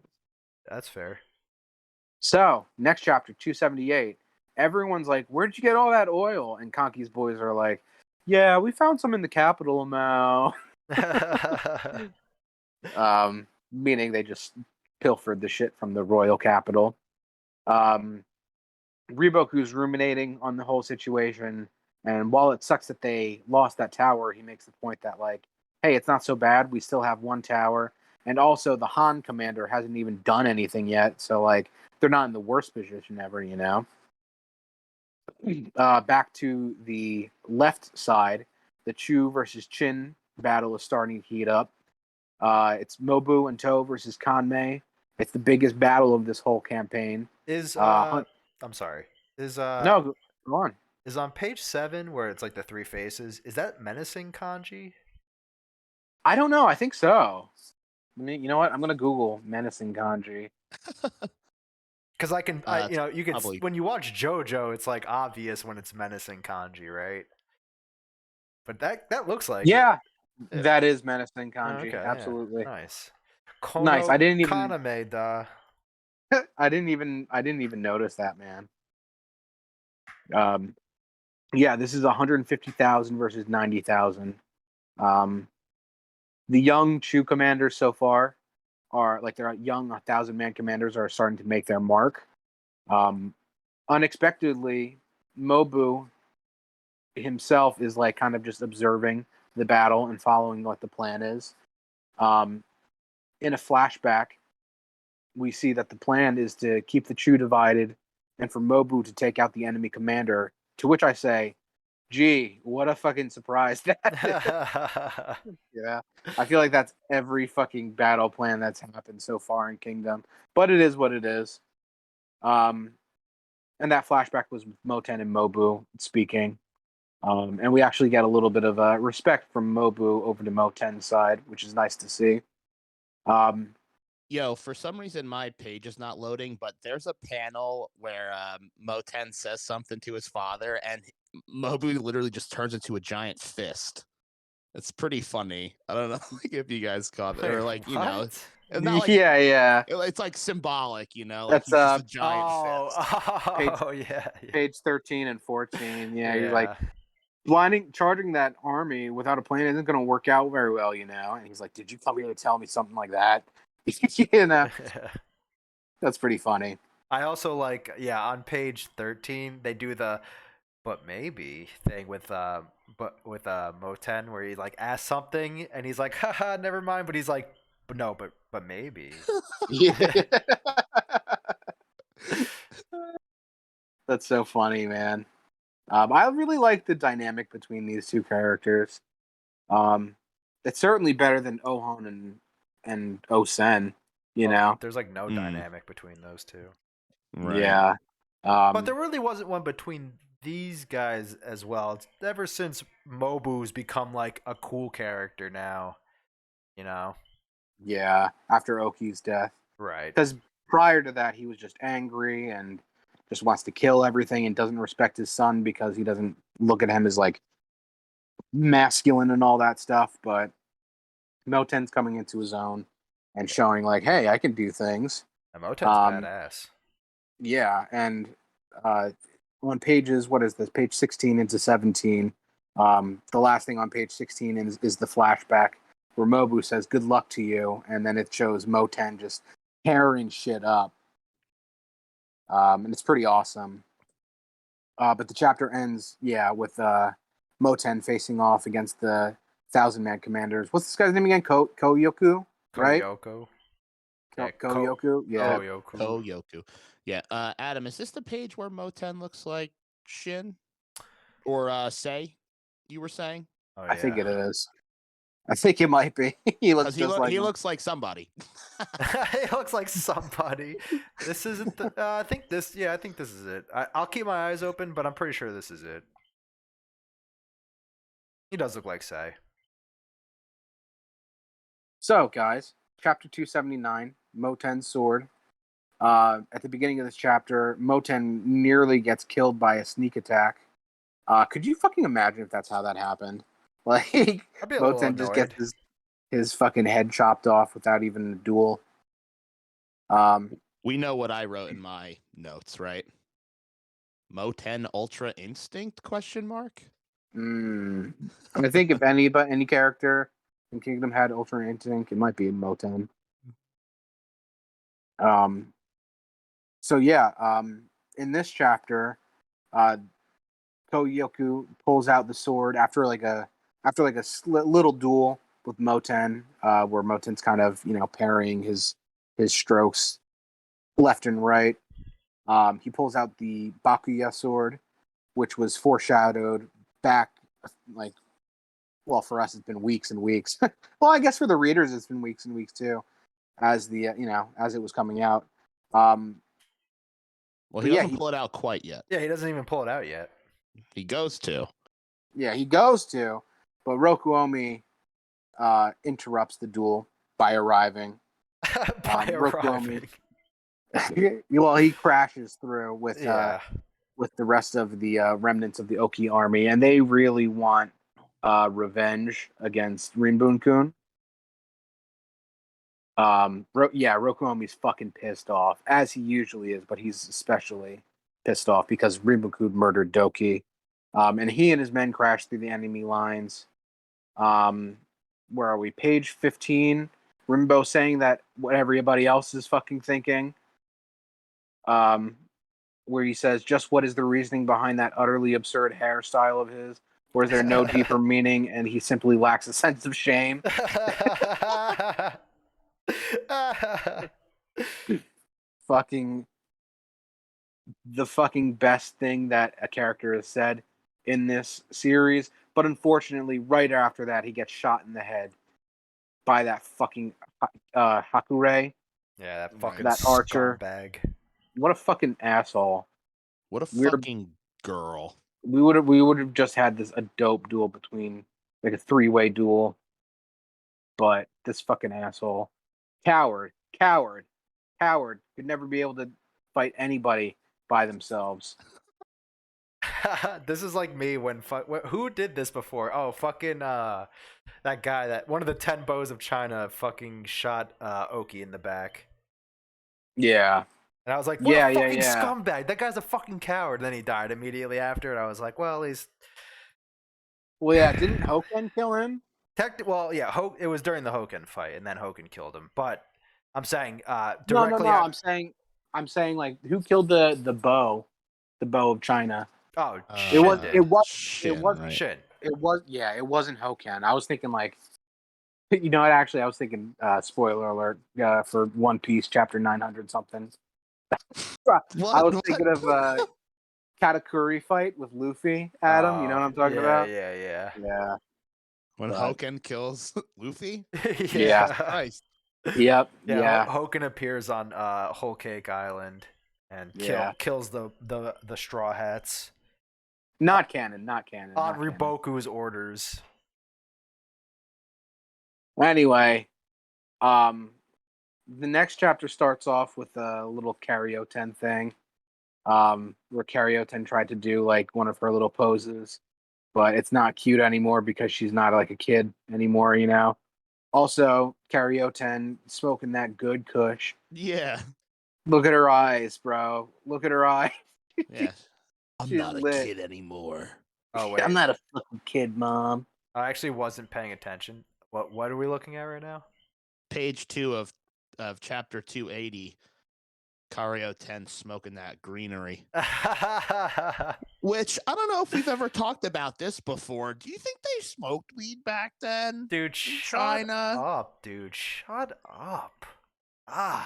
B: That's fair.
A: So, next chapter, 278. Everyone's like, where'd you get all that oil? And Conky's boys are like, yeah, we found some in the capital, Mao. Meaning they just pilfered the shit from the royal capital. Riboku's ruminating on the whole situation, and while it sucks that they lost that tower, he makes the point that, like, hey, it's not so bad. We still have one tower, and also the Han commander hasn't even done anything yet, so, like, they're not in the worst position ever, you know? Back to the left side, the Chu versus Chin battle is starting to heat up. It's Mobu and To versus Kanmei. It's the biggest battle of this whole campaign.
B: I'm sorry.
A: No, go on.
B: Is on page 7 where it's like the three faces. Is that menacing kanji?
A: I don't know. I think so. You know what? I'm gonna Google menacing kanji.
B: Because you can
C: probably.
B: when you watch JoJo, it's like obvious when it's menacing kanji, right? But that looks like
A: Yeah,
B: it.
A: that is menacing
B: Oh,
A: kanji.
B: okay,
A: Absolutely.
B: yeah. Nice.
A: Nice. I didn't even.
B: Kaname da.
A: I didn't even notice that, man. Yeah, this is 150,000 versus 90,000. The young Chu commanders so far are like their young 1,000-man commanders are starting to make their mark. Unexpectedly, Mobu himself is like kind of just observing the battle and following what the plan is. In a flashback, we see that the plan is to keep the Chu divided and for Mobu to take out the enemy commander, to which I say, gee, what a fucking surprise that is. Yeah. I feel like that's every fucking battle plan that's happened so far in Kingdom. But it is what it is. And that flashback was with Moten and Mobu speaking. And we actually get a little bit of respect from Mobu over to Moten's side, which is nice to see.
C: Yo, for some reason my page is not loading, but there's a panel where Moten says something to his father, and Mobu literally just turns into a giant fist. It's pretty funny. I don't know if you guys caught it, or like, you know,
B: What?
C: not like,
A: yeah.
C: it's like symbolic, you know, like
A: That's,
C: he's just a giant fist.
B: Yeah.
A: Page 13 and 14. Yeah, he's like,
B: Yeah.
A: charging that army without a plan isn't going to work out very well, you know? And he's like, did you come here to tell me something like that? You know, that's pretty funny.
B: I also like, yeah, on page 13 they do the but maybe thing with Moten where he like asks something and he's like, haha, never mind, but he's like, but no, but maybe.
A: Yeah. That's so funny, man. I really like the dynamic between these two characters. It's certainly better than Ohon and Osen, you know?
B: There's like no dynamic between those two.
C: Right.
A: Yeah.
B: But there really wasn't one between these guys as well. It's ever since Mobu's become like a cool character now, you know?
A: Yeah, after Oki's death.
B: Right.
A: Because prior to that, he was just angry and just wants to kill everything and doesn't respect his son because he doesn't look at him as like masculine and all that stuff. But Moten's coming into his own and showing like, hey, I can do things.
B: And Moten's badass.
A: Yeah, and on pages, what is this? Page 16 into 17. The last thing on page 16 is the flashback where Mobu says, good luck to you. And then it shows Moten just tearing shit up. And it's pretty awesome. But the chapter ends, with Moten facing off against the 1,000-man commanders. What's this guy's name again? Koyoku, right?
B: Koyoku.
A: Koyoku, yeah.
C: Koyoku. Yeah. Adam, is this the page where Moten looks like Shin? Or Sei, you were saying?
B: Oh,
A: I think it is. I think it might be. He looks
C: 'Cause
A: just like
C: he
A: him.
C: looks like somebody.
B: It looks like somebody. This isn't. I think this. Yeah, I think this is it. I'll keep my eyes open, but I'm pretty sure this is it. He does look like Sai.
A: So, guys, chapter 279, Moten's sword. At the beginning of this chapter, Moten nearly gets killed by a sneak attack. Could you fucking imagine if that's how that happened? Like,
B: I'd be a little
A: Moten just
B: annoyed.
A: gets his fucking head chopped off without even a duel.
C: We know what I wrote in my notes, right? Moten Ultra Instinct? Question mark.
A: I think if any character in Kingdom had Ultra Instinct, it might be Moten. So yeah, in this chapter, Koyoku pulls out the sword after a little duel with Moten, where Moten's kind of parrying his strokes left and right. He pulls out the Bakuya sword, which was foreshadowed back for us it's been weeks and weeks. Well, I guess for the readers it's been weeks and weeks too, as the as it was coming out.
C: Well, he doesn't pull it out quite yet.
B: Yeah, he doesn't even pull it out yet.
C: He goes to.
A: Yeah, he goes to, but Rokuomi interrupts the duel by arriving.
B: Arriving.
A: Well, he crashes through with
B: Yeah.
A: with the rest of the remnants of the Oki army, and they really want revenge against Rinbun-kun. Rokuomi's fucking pissed off, as he usually is, but he's especially pissed off because Rinbun-kun murdered Doki. And he and his men crash through the enemy lines. Where are we? Page 15. Rimbo saying that what everybody else is fucking thinking. Where he says, just what is the reasoning behind that utterly absurd hairstyle of his? Or is there no deeper meaning and he simply lacks a sense of shame? The fucking best thing that a character has said in this series, but unfortunately, right after that, he gets shot in the head by that fucking Hakure.
B: Yeah, that fucking
A: that archer.
B: scumbag.
A: What a fucking asshole!
C: What a fucking girl.
A: We would have just had a dope duel between like a 3-way duel, but this fucking asshole, coward, could never be able to fight anybody by themselves.
B: This is like me when who did this before? Oh, fucking that guy, that one of the 10 bows of China fucking shot Oki in the back.
A: Yeah.
B: And I was like, what a fucking scumbag. That guy's a fucking coward. Then he died immediately after, and I was like, well, he's...
A: Well, yeah, didn't Hoken kill him?
B: Well, yeah, it was during the Hoken fight, and then Hoken killed him. But I'm saying
A: directly... No, I'm saying, like, who killed the bow of China?
B: Oh,
A: it was
B: Shin.
A: It wasn't Hoken. I was thinking, like, I was thinking, spoiler alert, for One Piece chapter 900 something. I was thinking of Katakuri fight with Luffy, Adam. You know what I'm talking about?
B: Yeah.
C: When Hoken kills Luffy?
A: Yeah.
C: Christ.
A: Yep.
B: Yeah. Hoken appears on Whole Cake Island and kills the Straw Hats.
A: Not canon.
B: On Riboku's orders.
A: Anyway, the next chapter starts off with a little Karyoten thing, where Karyoten tried to do like one of her little poses, but it's not cute anymore because she's not like a kid anymore, Also, Karyoten smoking that good kush.
C: Yeah.
A: Look at her eyes, bro. Look at her eyes.
C: Yeah. I'm not a kid anymore.
B: Oh, wait.
A: I'm not a fucking kid, Mom.
B: I actually wasn't paying attention. What are we looking at right now?
C: Page 2 of chapter 280. Karyoten smoking that greenery. Which, I don't know if we've ever talked about this before. Do you think they smoked weed back then?
B: Dude, shut up, dude. Shut up. God.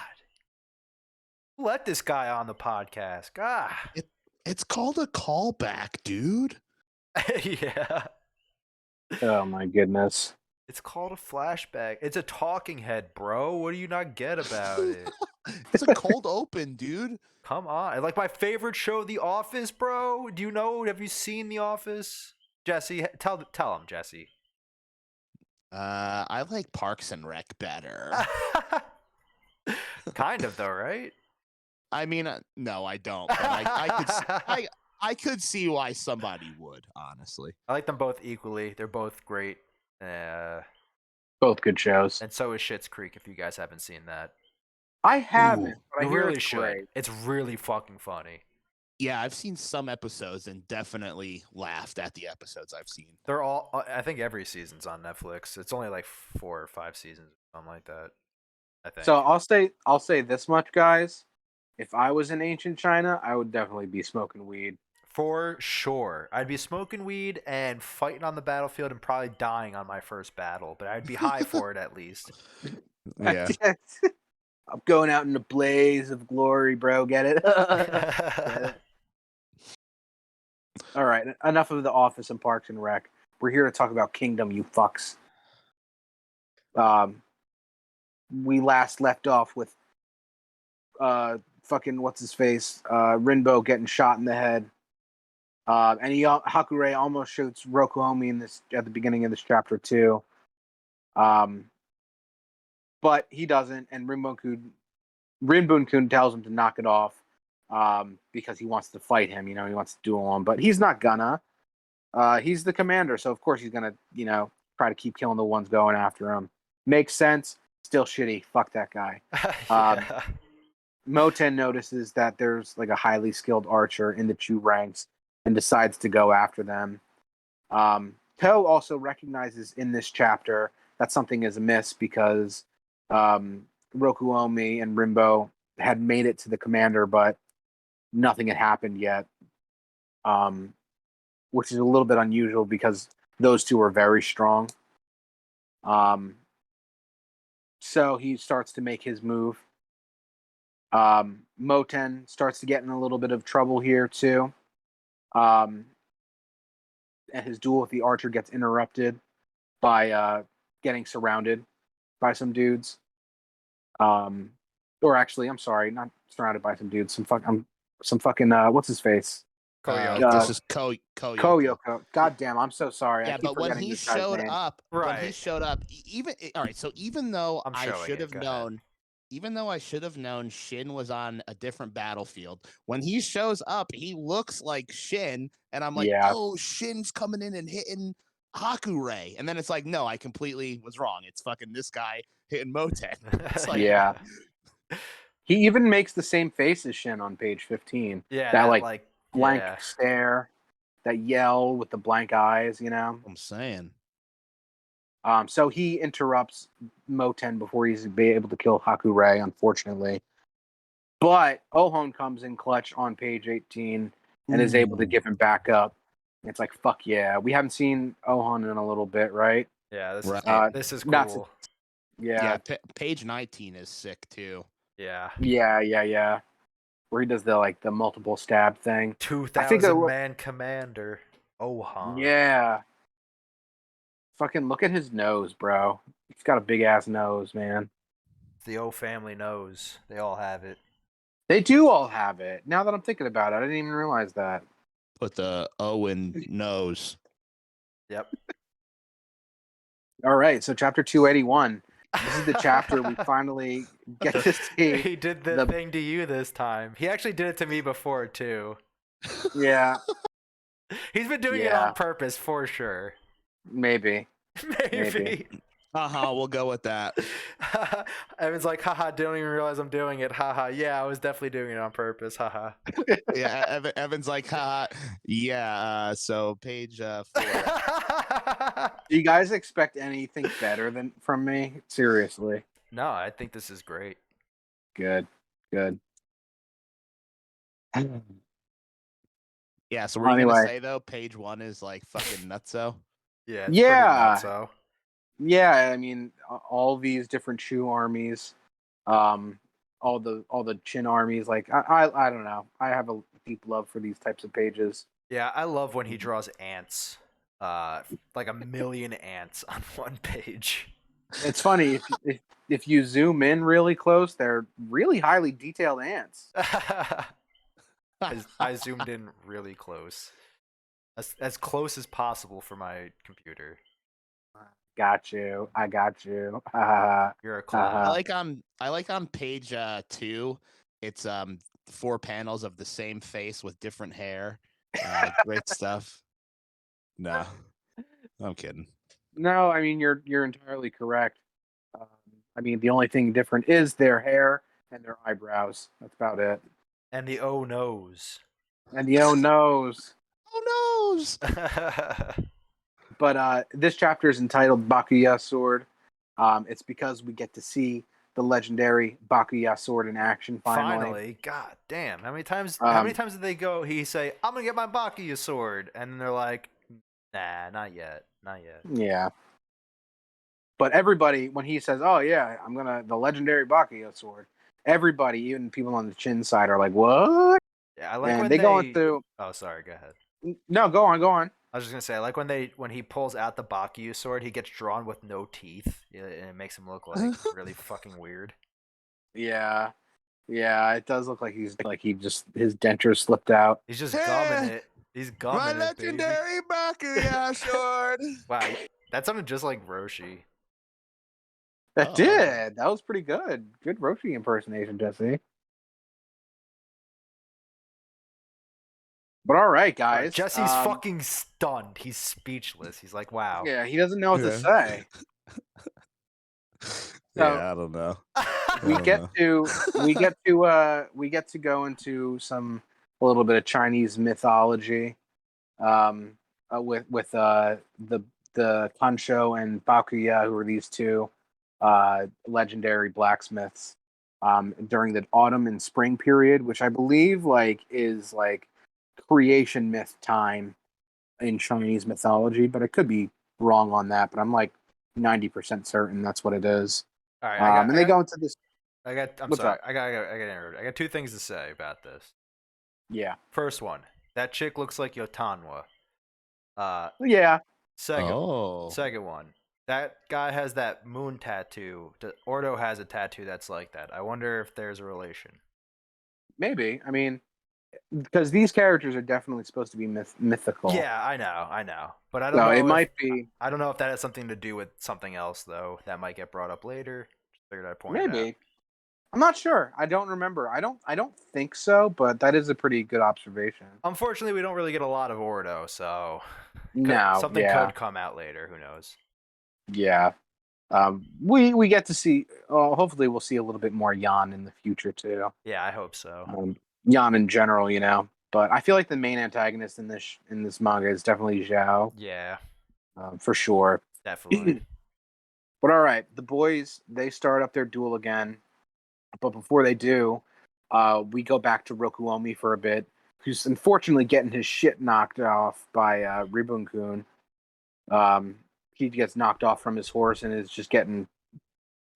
B: Let this guy on the podcast. God.
C: It's called a callback, dude.
B: Yeah.
A: Oh my goodness.
B: It's called a flashback. It's a talking head, bro. What do you not get about it?
C: It's a cold open, dude.
B: Come on. Like my favorite show, The Office, bro. Do you know? Have you seen The Office? Jesse, tell him, Jesse.
C: I like Parks and Rec better.
B: Kind of though, right?
C: I mean, no, I don't. But I could see why somebody would, honestly.
B: I like them both equally. They're both great.
A: Both good shows.
B: And so is Schitt's Creek. If you guys haven't seen that,
A: I haven't, but I
B: you
A: hear
B: really
A: it's
B: should.
A: great.
B: It's really fucking funny.
C: Yeah, I've seen some episodes and definitely laughed at the episodes I've seen.
B: They're all. I think every season's on Netflix. It's only like 4 or 5 seasons, something like that. I think.
A: So I'll say this much, guys. If I was in ancient China, I would definitely be smoking weed.
B: For sure. I'd be smoking weed and fighting on the battlefield and probably dying on my first battle, but I'd be high for it at least.
C: Yeah.
A: I'm going out in a blaze of glory, bro. Get it? Get it? All right. Enough of The Office and Parks and Rec. We're here to talk about Kingdom, you fucks. We last left off with fucking what's his face, Rinbo getting shot in the head. And Hakure almost shoots Rokuhomi at the beginning of this chapter too. But he doesn't, and Rinbun-kun tells him to knock it off because he wants to fight him. He wants to duel him, but he's not gonna. He's the commander, so of course he's gonna, try to keep killing the ones going after him. Makes sense. Still shitty. Fuck that guy.
B: Yeah.
A: Moten notices that there's like a highly skilled archer in the Chu ranks and decides to go after them. Ko also recognizes in this chapter that something is amiss because Rokuomi and Rimbo had made it to the commander, but nothing had happened yet, which is a little bit unusual because those two are very strong. So he starts to make his move. Moten starts to get in a little bit of trouble here too. And his duel with the archer gets interrupted by getting surrounded by some dudes. Or actually, I'm sorry, not surrounded by some dudes. Some fucking what's his face?
B: Koyoko.
C: This is Koyoko.
A: Koyoko. God damn, I'm so sorry.
C: Yeah, but when he showed up, even though
B: I'm
C: I
B: showing
C: should
B: it,
C: have
B: go
C: known, even though I should have known Shin was on a different battlefield, when he shows up, he looks like Shin, and I'm like,
A: Yeah.
C: oh, Shin's coming in and hitting Hakure. And then it's like, no, I completely was wrong. It's fucking this guy hitting Moten. It's like,
A: Yeah. He even makes the same face as Shin on page 15.
B: Yeah,
A: that like blank
B: yeah.
A: stare, that yell with the blank eyes,
C: I'm saying.
A: So he interrupts Moten before he's able to kill Hakure, unfortunately. But Ohon comes in clutch on page 18 and is able to give him back up. It's like, fuck yeah. We haven't seen Ohon in a little bit, right?
B: Yeah, this is
A: not
B: cool.
A: Yeah.
C: Page 19 is sick too.
B: Yeah.
A: Yeah. Where he does the multiple stab thing.
B: 2,000 man commander. Ohon.
A: Yeah. Fucking look at his nose, bro. He's got a big ass nose, man.
B: The O family knows. They all have it.
A: They do all have it. Now that I'm thinking about it, I didn't even realize that.
C: Put the O in nose.
B: Yep.
A: All right, so chapter 281. This is the chapter we finally get to see.
B: He did the thing to you this time. He actually did it to me before, too.
A: Yeah.
B: He's been doing it on purpose, for sure.
A: Maybe.
C: We'll go with that.
B: Evan's like, haha, don't even realize I'm doing it. Haha, yeah, I was definitely doing it on purpose. Haha.
C: Yeah, Evan's like, haha, yeah, so page 4.
A: Do you guys expect anything better from me? Seriously.
B: No, I think this is great.
A: Good.
C: Yeah, so we're gonna say though, page 1 is like fucking nutso.
B: Yeah. It's pretty nutso.
A: Yeah, I mean, all these different Chu armies, all the Chin armies. Like, I don't know. I have a deep love for these types of pages.
B: Yeah, I love when he draws ants. like a million ants on one page.
A: It's funny if you zoom in really close, they're really highly detailed ants.
B: I zoomed in really close, as close as possible for my computer.
A: Got you. I got you.
B: You're a clown.
C: I like on page 2. It's 4 panels of the same face with different hair. Great stuff. No, I'm kidding.
A: No, I mean you're entirely correct. Um, I mean the only thing different is their hair and their eyebrows. That's about it.
B: And the oh no's.
A: And the oh no's.
C: Oh noes!
A: But this chapter is entitled Bakuya Sword. It's because we get to see the legendary Bakuya Sword in action finally.
B: God damn! How many times?
A: Um,
B: how many times did they go? He say, "I'm gonna get my Bakuya sword," and then they're like, "Nah, not yet, not yet."
A: Yeah. But everybody, when he says, "Oh yeah, I'm gonna the legendary Bakuya sword," everybody, even people on the Chin side, are like, "What?"
B: Yeah, I like
A: And
B: when
A: they go into.
B: Oh, sorry. Go ahead.
A: No, go on, go on.
B: I was just gonna say, I like when he pulls out the Bakuya sword, he gets drawn with no teeth, and it makes him look like really fucking weird.
A: Yeah, yeah, it does look like he just his denture slipped out.
B: He's just gumming it. He's gumming
C: My
B: it, baby.
C: legendary Bakuya sword.
B: Wow, that sounded just like Roshi.
A: That
C: Oh.
A: did. That was pretty good. Good Roshi impersonation, Jesse. But all right, guys.
B: Jesse's fucking stunned. He's speechless. He's like, "Wow."
A: Yeah, he doesn't know what to
C: Yeah.
A: say.
C: Yeah, I don't know.
A: We
C: don't
A: get
C: know.
A: we get to go into a little bit of Chinese mythology, with the Kansho and Bakuya, who are these two legendary blacksmiths during the autumn and spring period, which I believe is creation myth time in Chinese mythology, but I could be wrong on that. But I'm like 90% certain that's what it is.
B: All right,
A: They go into this.
B: I'm
A: What's
B: sorry.
A: up?
B: I got two things to say about this.
A: Yeah.
B: First one, that chick looks like Yotanwa.
A: Yeah.
B: Second one, that guy has that moon tattoo. Ordo has a tattoo that's like that. I wonder if there's a relation.
A: Maybe. I mean, because these characters are definitely supposed to be mythical.
B: Yeah, I know, but I don't
A: So
B: know.
A: it might be.
B: I don't know if that has something to do with something else though. That might get brought up later. Just figured I'd point it out.
A: Maybe. I'm not sure. I don't remember. I don't think so, but that is a pretty good observation.
B: Unfortunately, we don't really get a lot of Ordo, so
A: No.
B: something
A: Yeah.
B: could come out later. Who knows?
A: Yeah. We get to see. Hopefully, we'll see a little bit more Yan in the future too.
B: Yeah, I hope so.
A: Yan in general, but I feel like the main antagonist in this manga is definitely Zhao.
B: Yeah,
A: For sure.
B: definitely.
A: But all right, the boys, they start up their duel again. But before they do, we go back to Rokuomi for a bit, who's unfortunately getting his shit knocked off by Ribun-kun. He gets knocked off from his horse and is just getting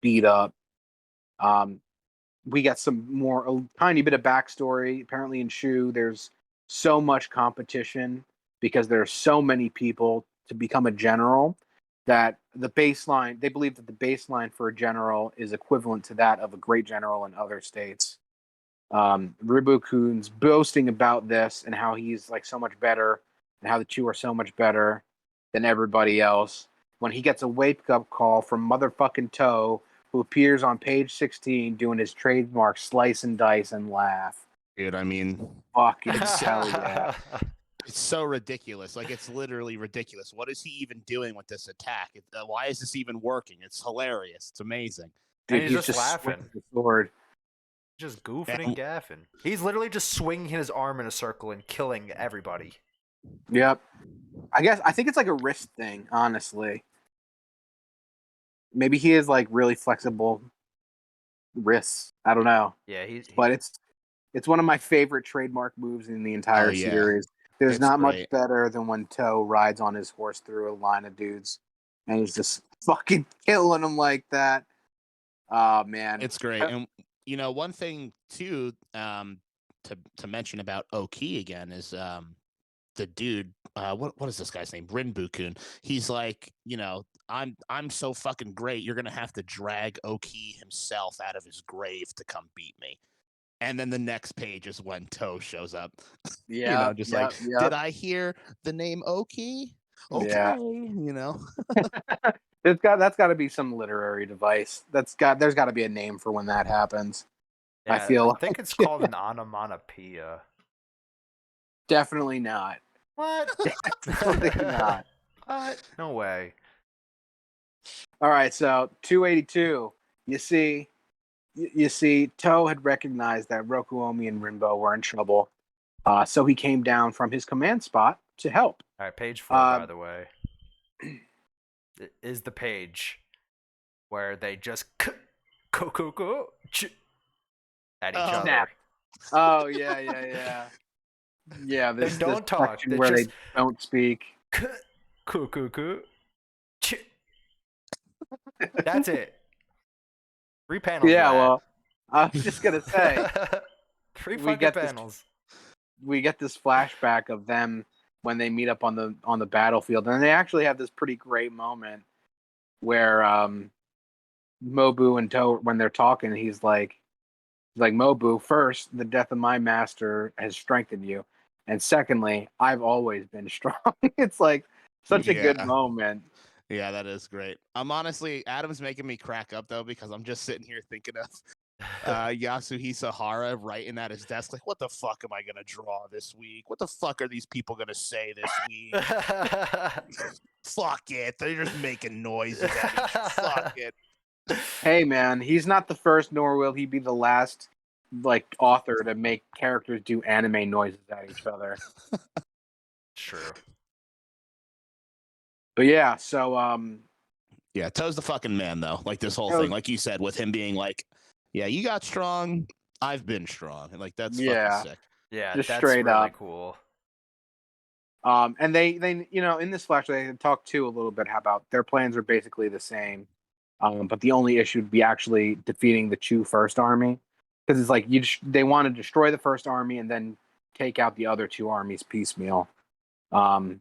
A: beat up. We get a tiny bit of backstory. Apparently in Shu, there's so much competition because there are so many people to become a general that they believe that the baseline for a general is equivalent to that of a great general in other states. Ribu-kun's boasting about this and how he's like so much better and how the two are so much better than everybody else. When he gets a wake-up call from motherfucking Toe, who appears on page 16 doing his trademark slice and dice and laugh.
C: Dude, I mean,
A: Fucking hell yeah.
C: it's so ridiculous. Like, it's literally ridiculous. What is he even doing with this attack? Why is this even working? It's hilarious. It's amazing.
A: Dude,
B: And he's just laughing.
A: swinging the sword.
B: Just goofing and gaffing. He's literally just swinging his arm in a circle and killing everybody.
A: Yep. I think it's like a wrist thing, honestly. Maybe he is like really flexible wrists. I don't know.
B: Yeah,
A: But it's one of my favorite trademark moves in the entire series. There's not much better than when Toe rides on his horse through a line of dudes and he's just fucking killing them like that. Oh man.
C: It's great. And one thing too, to mention about Oki again is the dude, what is this guy's name? Rinbu-kun. He's like, I'm so fucking great. You're gonna have to drag Oki himself out of his grave to come beat me. And then the next page is when Toe shows up.
A: Yeah,
C: Just
A: yeah,
C: like,
A: yeah.
C: did I hear the name Oki? Okay,
A: Yeah. That's got to be some literary device. There's got to be a name for when that happens. I
B: Yeah,
A: feel
B: I think it's called an onomatopoeia.
A: definitely not.
B: What?
A: Definitely not.
B: What? No way.
A: All right, so 282. You see, Toe had recognized that Rokuomi and Rinbo were in trouble, so he came down from his command spot to help.
B: All right, page 4, by the way, is the page where they just go at each other.
A: Snap. Oh yeah. Yeah,
B: They don't talk.
A: section
B: They
A: where
B: just
A: they don't speak.
B: That's it. 3 panels.
A: Yeah,
B: of that.
A: well, I was just gonna say
B: 3
A: we
B: fucking
A: get
B: panels.
A: we get this flashback of them when they meet up on the battlefield, and they actually have this pretty great moment where Mobu and Toe, when they're talking, he's like Mobu, first, the death of my master has strengthened you, and secondly, I've always been strong. It's like such a good moment.
C: Yeah, that is great. I'm honestly, Adam's making me crack up though, because I'm just sitting here thinking of Yasuhisa Hara writing at his desk, like, what the fuck am I gonna draw this week? What the fuck are these people gonna say this week? Fuck it, they're just making noises at each. Fuck it.
A: Hey man, he's not the first, nor will he be the last author to make characters do anime noises at each other.
B: True.
A: But yeah, so
C: yeah, Toe's the fucking man though. Like this whole thing, like you said, with him being like, yeah, you got strong, I've been strong, and like that's fucking sick.
B: Yeah,
A: just
B: that's
A: straight
B: really
A: up
B: cool.
A: And they in this flashback they talk too a little bit about their plans are basically the same, but the only issue would be actually defeating the Chu first army, because it's like they want to destroy the first army and then take out the other 2 armies piecemeal. So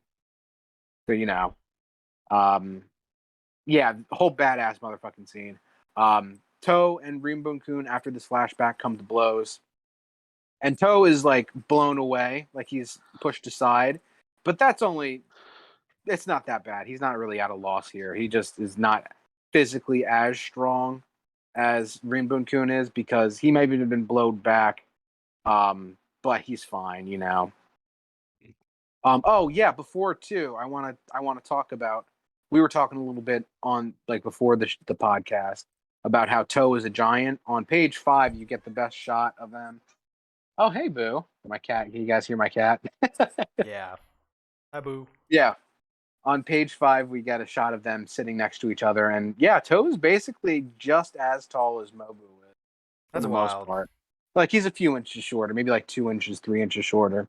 A: yeah, whole badass motherfucking scene. Toe and Rinbun-kun after this flashback come to blows, and Toe is like blown away, like he's pushed aside, but it's not that bad. He's not really at a loss here. He just is not physically as strong as Rinbun-kun is, because he maybe have been blowed back, but he's fine. Oh yeah, before too, I want to talk about. We were talking a little bit on before the podcast about how Toe is a giant. On page 5, you get the best shot of them. Oh hey Boo, my cat. Can you guys hear my cat?
B: Yeah. Hi Boo.
A: Yeah. On page 5, we get a shot of them sitting next to each other, and yeah, Toe is basically just as tall as Mobu is. For
B: That's
A: the
B: wild.
A: most part. Like he's a few inches shorter, maybe like 2 inches, 3 inches shorter.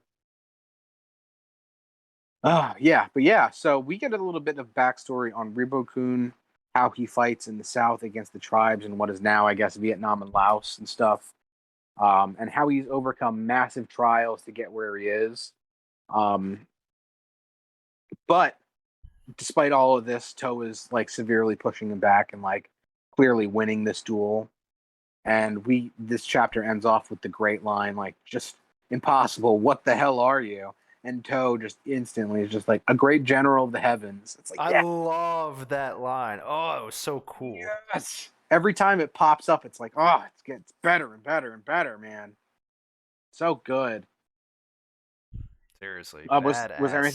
A: Yeah, but yeah, so we get a little bit of backstory on Rinbun-kun, how he fights in the south against the tribes and what is now, I guess, Vietnam and Laos and stuff, and how he's overcome massive trials to get where he is. But despite all of this, Toe is severely pushing him back and clearly winning this duel. And this chapter ends off with the great line, just impossible. What the hell are you? And Toe just instantly is just like a great general of the heavens. It's like,
B: I love that line. Oh, it was so cool.
A: Yes. Every time it pops up, it's like, oh, it gets better and better and better, man. So good.
B: Seriously,
A: was there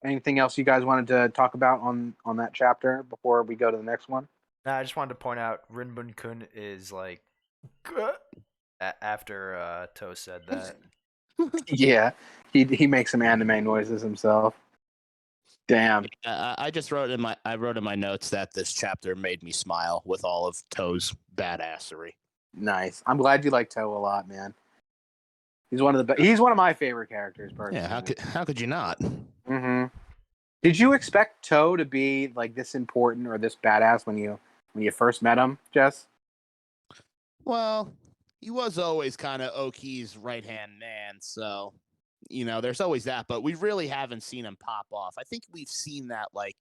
A: anything else you guys wanted to talk about on that chapter before we go to the next one?
B: No, I just wanted to point out Rinbun-kun is after Toe said that.
A: Yeah, he makes some anime noises himself. Damn.
C: I just wrote in my notes that this chapter made me smile with all of Toe's badassery.
A: Nice. I'm glad you like Toe a lot, man. He's one of my favorite characters, personally.
C: Yeah, how could you not?
A: Mm-hmm. Did you expect Toe to be this important or this badass when you first met him, Jess?
C: Well, he was always kind of Oki's right-hand man, so you know, there's always that, but we really haven't seen him pop off. I think we've seen that like,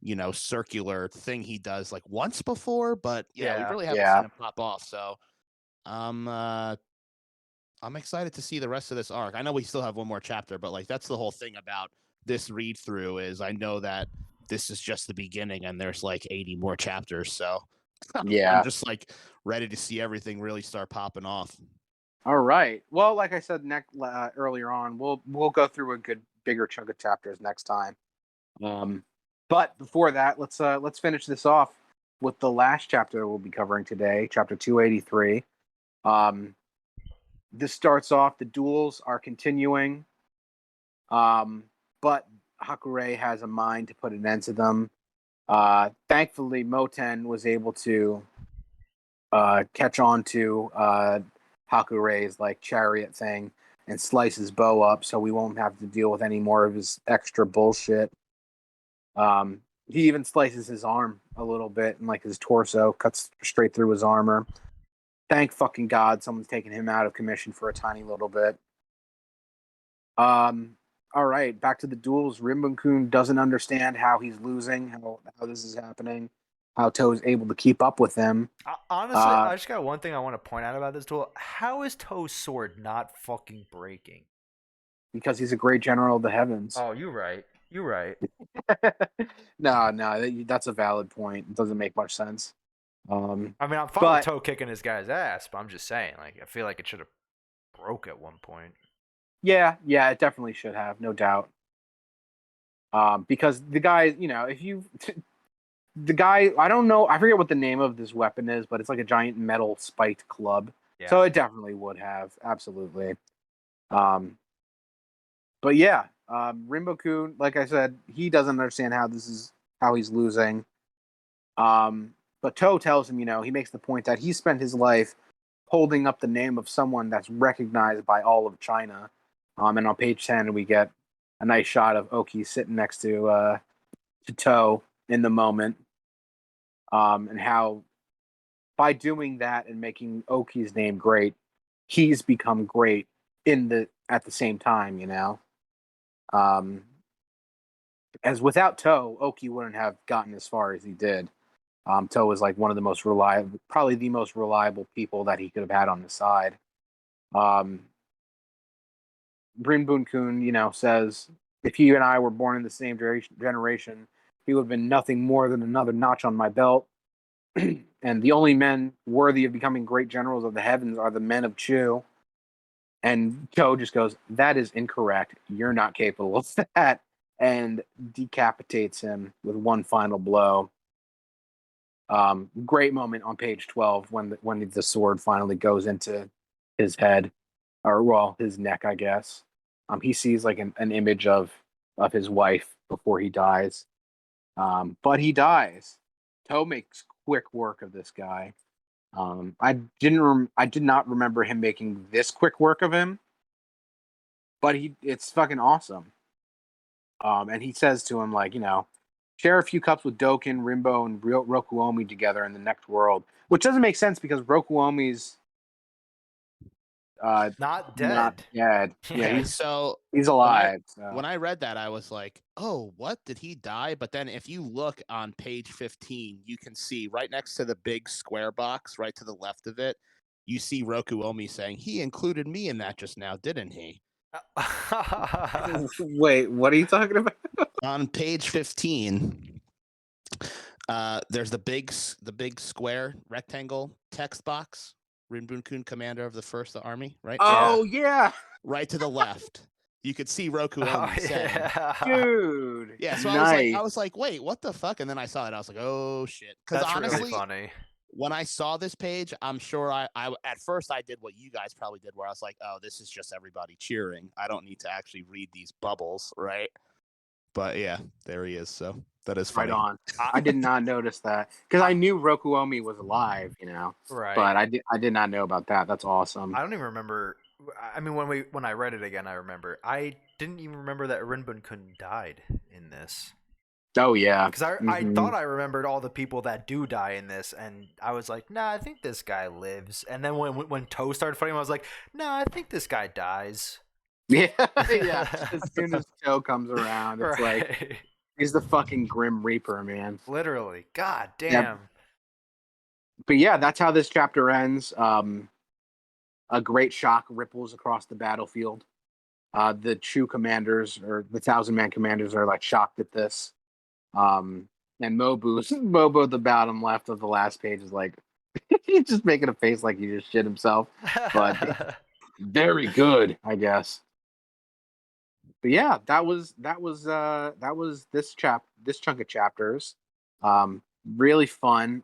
C: you know, circular thing he does like once before, but yeah, we
B: Yeah.
C: really haven't seen him pop off. So I'm excited to see the rest of this arc. I know we still have one more chapter, but like that's the whole thing about this read through is I know that this is just the beginning and there's like 80 more chapters. So
A: Yeah.
C: I'm just like ready to see everything really start popping off.
A: All right. Well, like I said earlier on, we'll go through a good bigger chunk of chapters next time. But before that, let's finish this off with the last chapter we'll be covering today, chapter 283. This starts off. The duels are continuing, but Hakure has a mind to put an end to them. Thankfully, Moten was able to catch on to Hakure's like chariot thing and slice his bow up, so we won't have to deal with any more of his extra bullshit. He even slices his arm a little bit and like his torso, cuts straight through his armor. Thank fucking God someone's taking him out of commission for a tiny little bit. All right, back to the duels. Rinbun-kun doesn't understand how he's losing, how this is happening, how Toe's able to keep up with him.
B: Honestly, I just got one thing I want to point out about this duel. How is Toe's sword not fucking breaking?
A: Because he's a great general of the heavens.
B: Oh, you're right. You're right.
A: No, that's a valid point. It doesn't make much sense.
B: I mean, I'm fine with Toe kicking this guy's ass, but I'm just saying, like, I feel like it should have broke at one point.
A: Yeah, it definitely should have, no doubt. Because the guy, you know, the guy, I don't know, I forget what the name of this weapon is, but it's like a giant metal spiked club. Yeah. So it definitely would have, absolutely. But yeah, Rinbun-kun, like I said, he doesn't understand how he's losing. But Toe tells him, you know, he makes the point that he spent his life holding up the name of someone that's recognized by all of China. And on page 10, we get a nice shot of Oki sitting next to Toe in the moment. And how by doing that and making Oki's name great, he's become great at the same time, you know. As without Toe, Oki wouldn't have gotten as far as he did. Toe was like one of the most reliable, probably the most reliable people that he could have had on his side. Rinbun-kun, you know, says if he and I were born in the same generation, he would have been nothing more than another notch on my belt. And the only men worthy of becoming great generals of the heavens are the men of Chu. And Toe just goes, that is incorrect. You're not capable of that. And decapitates him with one final blow. Great moment on page 12 when the sword finally goes into his head, or well, his neck, I guess. He sees like an image of his wife before he dies. But he dies. Toe makes quick work of this guy. I did not remember him making this quick work of him, but it's fucking awesome. And he says to him, like, you know, share a few cups with Doken, Rimbo, and Rokuomi together in the next world, which doesn't make sense because Rokuomi's
B: not dead.
A: Not dead. Yeah, he's alive.
C: When I read that, I was like, "Oh, what? Did he die?" But then, if you look on page 15, you can see right next to the big square box, right to the left of it, you see Rokuomi saying, "He included me in that just now, didn't he?"
A: Wait, what are you talking about?
C: On page 15, there's the big square rectangle text box. Rinbun-kun, commander of the First Army, right?
A: Oh, yeah.
C: Right to the left. You could see Rokuomi saying,
A: dude.
C: Yeah, so
A: nice.
C: I was like, wait, what the fuck? And then I saw it. I was like, oh shit. Because
B: That's
C: honestly,
B: really funny.
C: When I saw this page, I'm sure I at first I did what you guys probably did, where I was like, oh, this is just everybody cheering. I don't need to actually read these bubbles, right? But yeah, there he is. So that is funny.
A: Right on. I did not notice that because I knew Rokuomi was alive, you know.
B: Right.
A: But I did not know about that. That's awesome.
B: I don't even remember. I mean, when I read it again, I remember. I didn't even remember that Rinbun-kun died in this.
A: Oh yeah,
B: because I thought I remembered all the people that do die in this, and I was like, nah, I think this guy lives. And then when Toe started fighting, I was like, nah, I think this guy dies.
A: Yeah, yeah. As soon as Joe comes around, it's like
B: Right.
A: he's the fucking Grim Reaper, man.
B: Literally. God
A: Yeah,
B: damn.
A: but yeah, that's how this chapter ends. A great shock ripples across the battlefield. The Chu commanders or the Thousand Man commanders are like shocked at this. And Mobo, the bottom left of the last page, is like he's just making a face like he just shit himself. But very good, I guess. But yeah, that was this chunk of chapters. Really fun.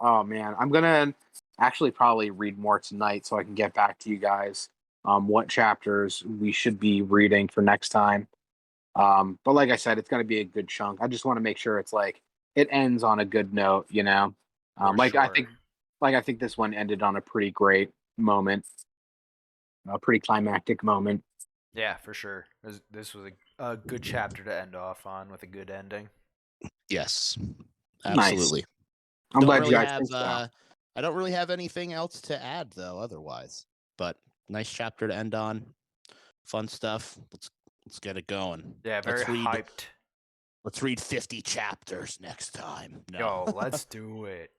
A: Oh man, I'm gonna actually probably read more tonight so I can get back to you guys. What chapters we should be reading for next time. But like I said, it's gonna be a good chunk. I just want to make sure it's like it ends on a good note, you know.
B: For
A: Like I
B: sure.
A: think this one ended on a pretty great moment, a pretty climactic moment.
B: Yeah, for sure. This was a good chapter to end off on with a good ending.
C: Yes,
A: Nice.
C: absolutely.
A: I'm
C: Don't
A: glad
C: really
A: you guys
C: have.
A: think so.
C: I don't really have anything else to add though. Otherwise, but nice chapter to end on. Fun stuff. Let's get it going.
B: Yeah, very hyped.
C: Let's read 50 chapters next time. No.
B: Yo, let's do it.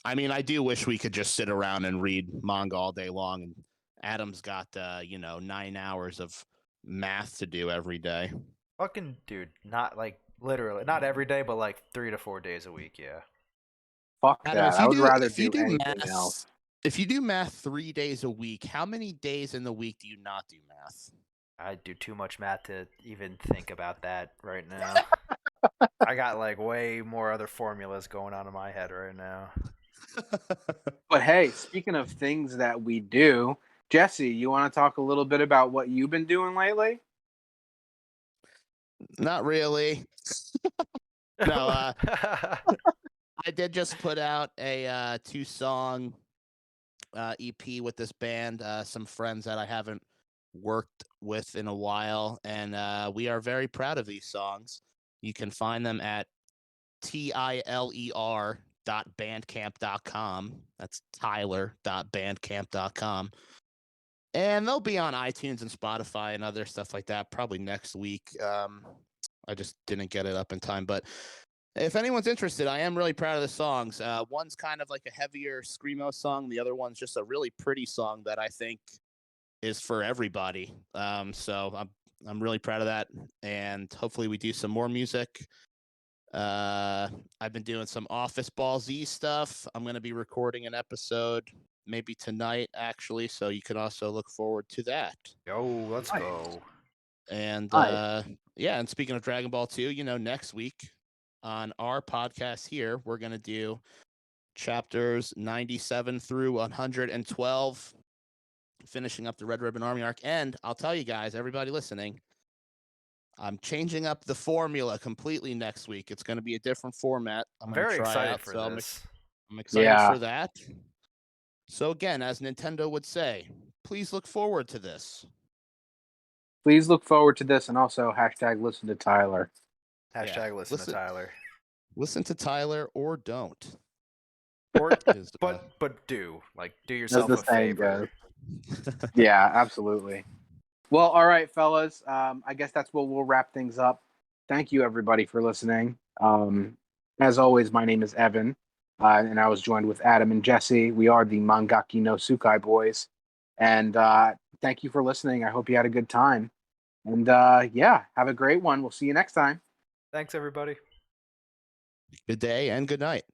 C: I mean, I do wish we could just sit around and read manga all day long. And Adam's got 9 hours of math to do every day.
B: Fucking dude, not like literally, not every day, but like 3 to 4 days a week. Yeah.
A: Fuck
C: Adam,
A: that. I would rather
C: if you
A: do anything
C: math,
A: else.
C: if you do math 3 days a week, how many days in the week do you not do math?
B: I do too much math to even think about that right now. I got like way more other formulas going on in my head right now.
A: But hey, speaking of things that we do, Jesse, you want to talk a little bit about what you've been doing lately?
C: Not really. No, I did just put out a 2-song EP with this band, some friends that I haven't worked with in a while, and we are very proud of these songs. You can find them at tiler.bandcamp.com. That's tyler.bandcamp.com. And they'll be on iTunes and Spotify and other stuff like that probably next week. I just didn't get it up in time, but if anyone's interested, I am really proud of the songs. One's kind of like a heavier screamo song. The other one's just a really pretty song that I think is for everybody. So I'm really proud of that, and hopefully we do some more music. I've been doing some Office Ball Z stuff. I'm going to be recording an episode maybe tonight, actually, so you can also look forward to that.
B: Yo, let's go.
C: And
A: Nice.
C: yeah, and speaking of Dragon Ball 2, next week on our podcast here, we're going to do chapters 97 through 112, finishing up the Red Ribbon Army arc. And I'll tell you guys, everybody listening, I'm changing up the formula completely next week. It's going to be a different format. I'm
B: Very
C: try
B: excited
C: out,
B: for
C: so
B: this.
C: I'm excited
A: Yeah.
C: for that. So again, as Nintendo would say, please look forward to this.
A: Please look forward to this, and also hashtag listen to Tyler.
B: Hashtag listen to Tyler.
C: Listen to Tyler or don't.
B: Or but do yourself
A: the
B: a
A: saying
B: favor.
A: Yeah, absolutely. Well, all right, fellas. I guess that's what we'll wrap things up. Thank you, everybody, for listening. As always, my name is Evan, and I was joined with Adam and Jesse. We are the Mangaki no Tsukai boys. And thank you for listening. I hope you had a good time. And yeah, have a great one. We'll see you next time.
B: Thanks, everybody.
C: Good day and good night.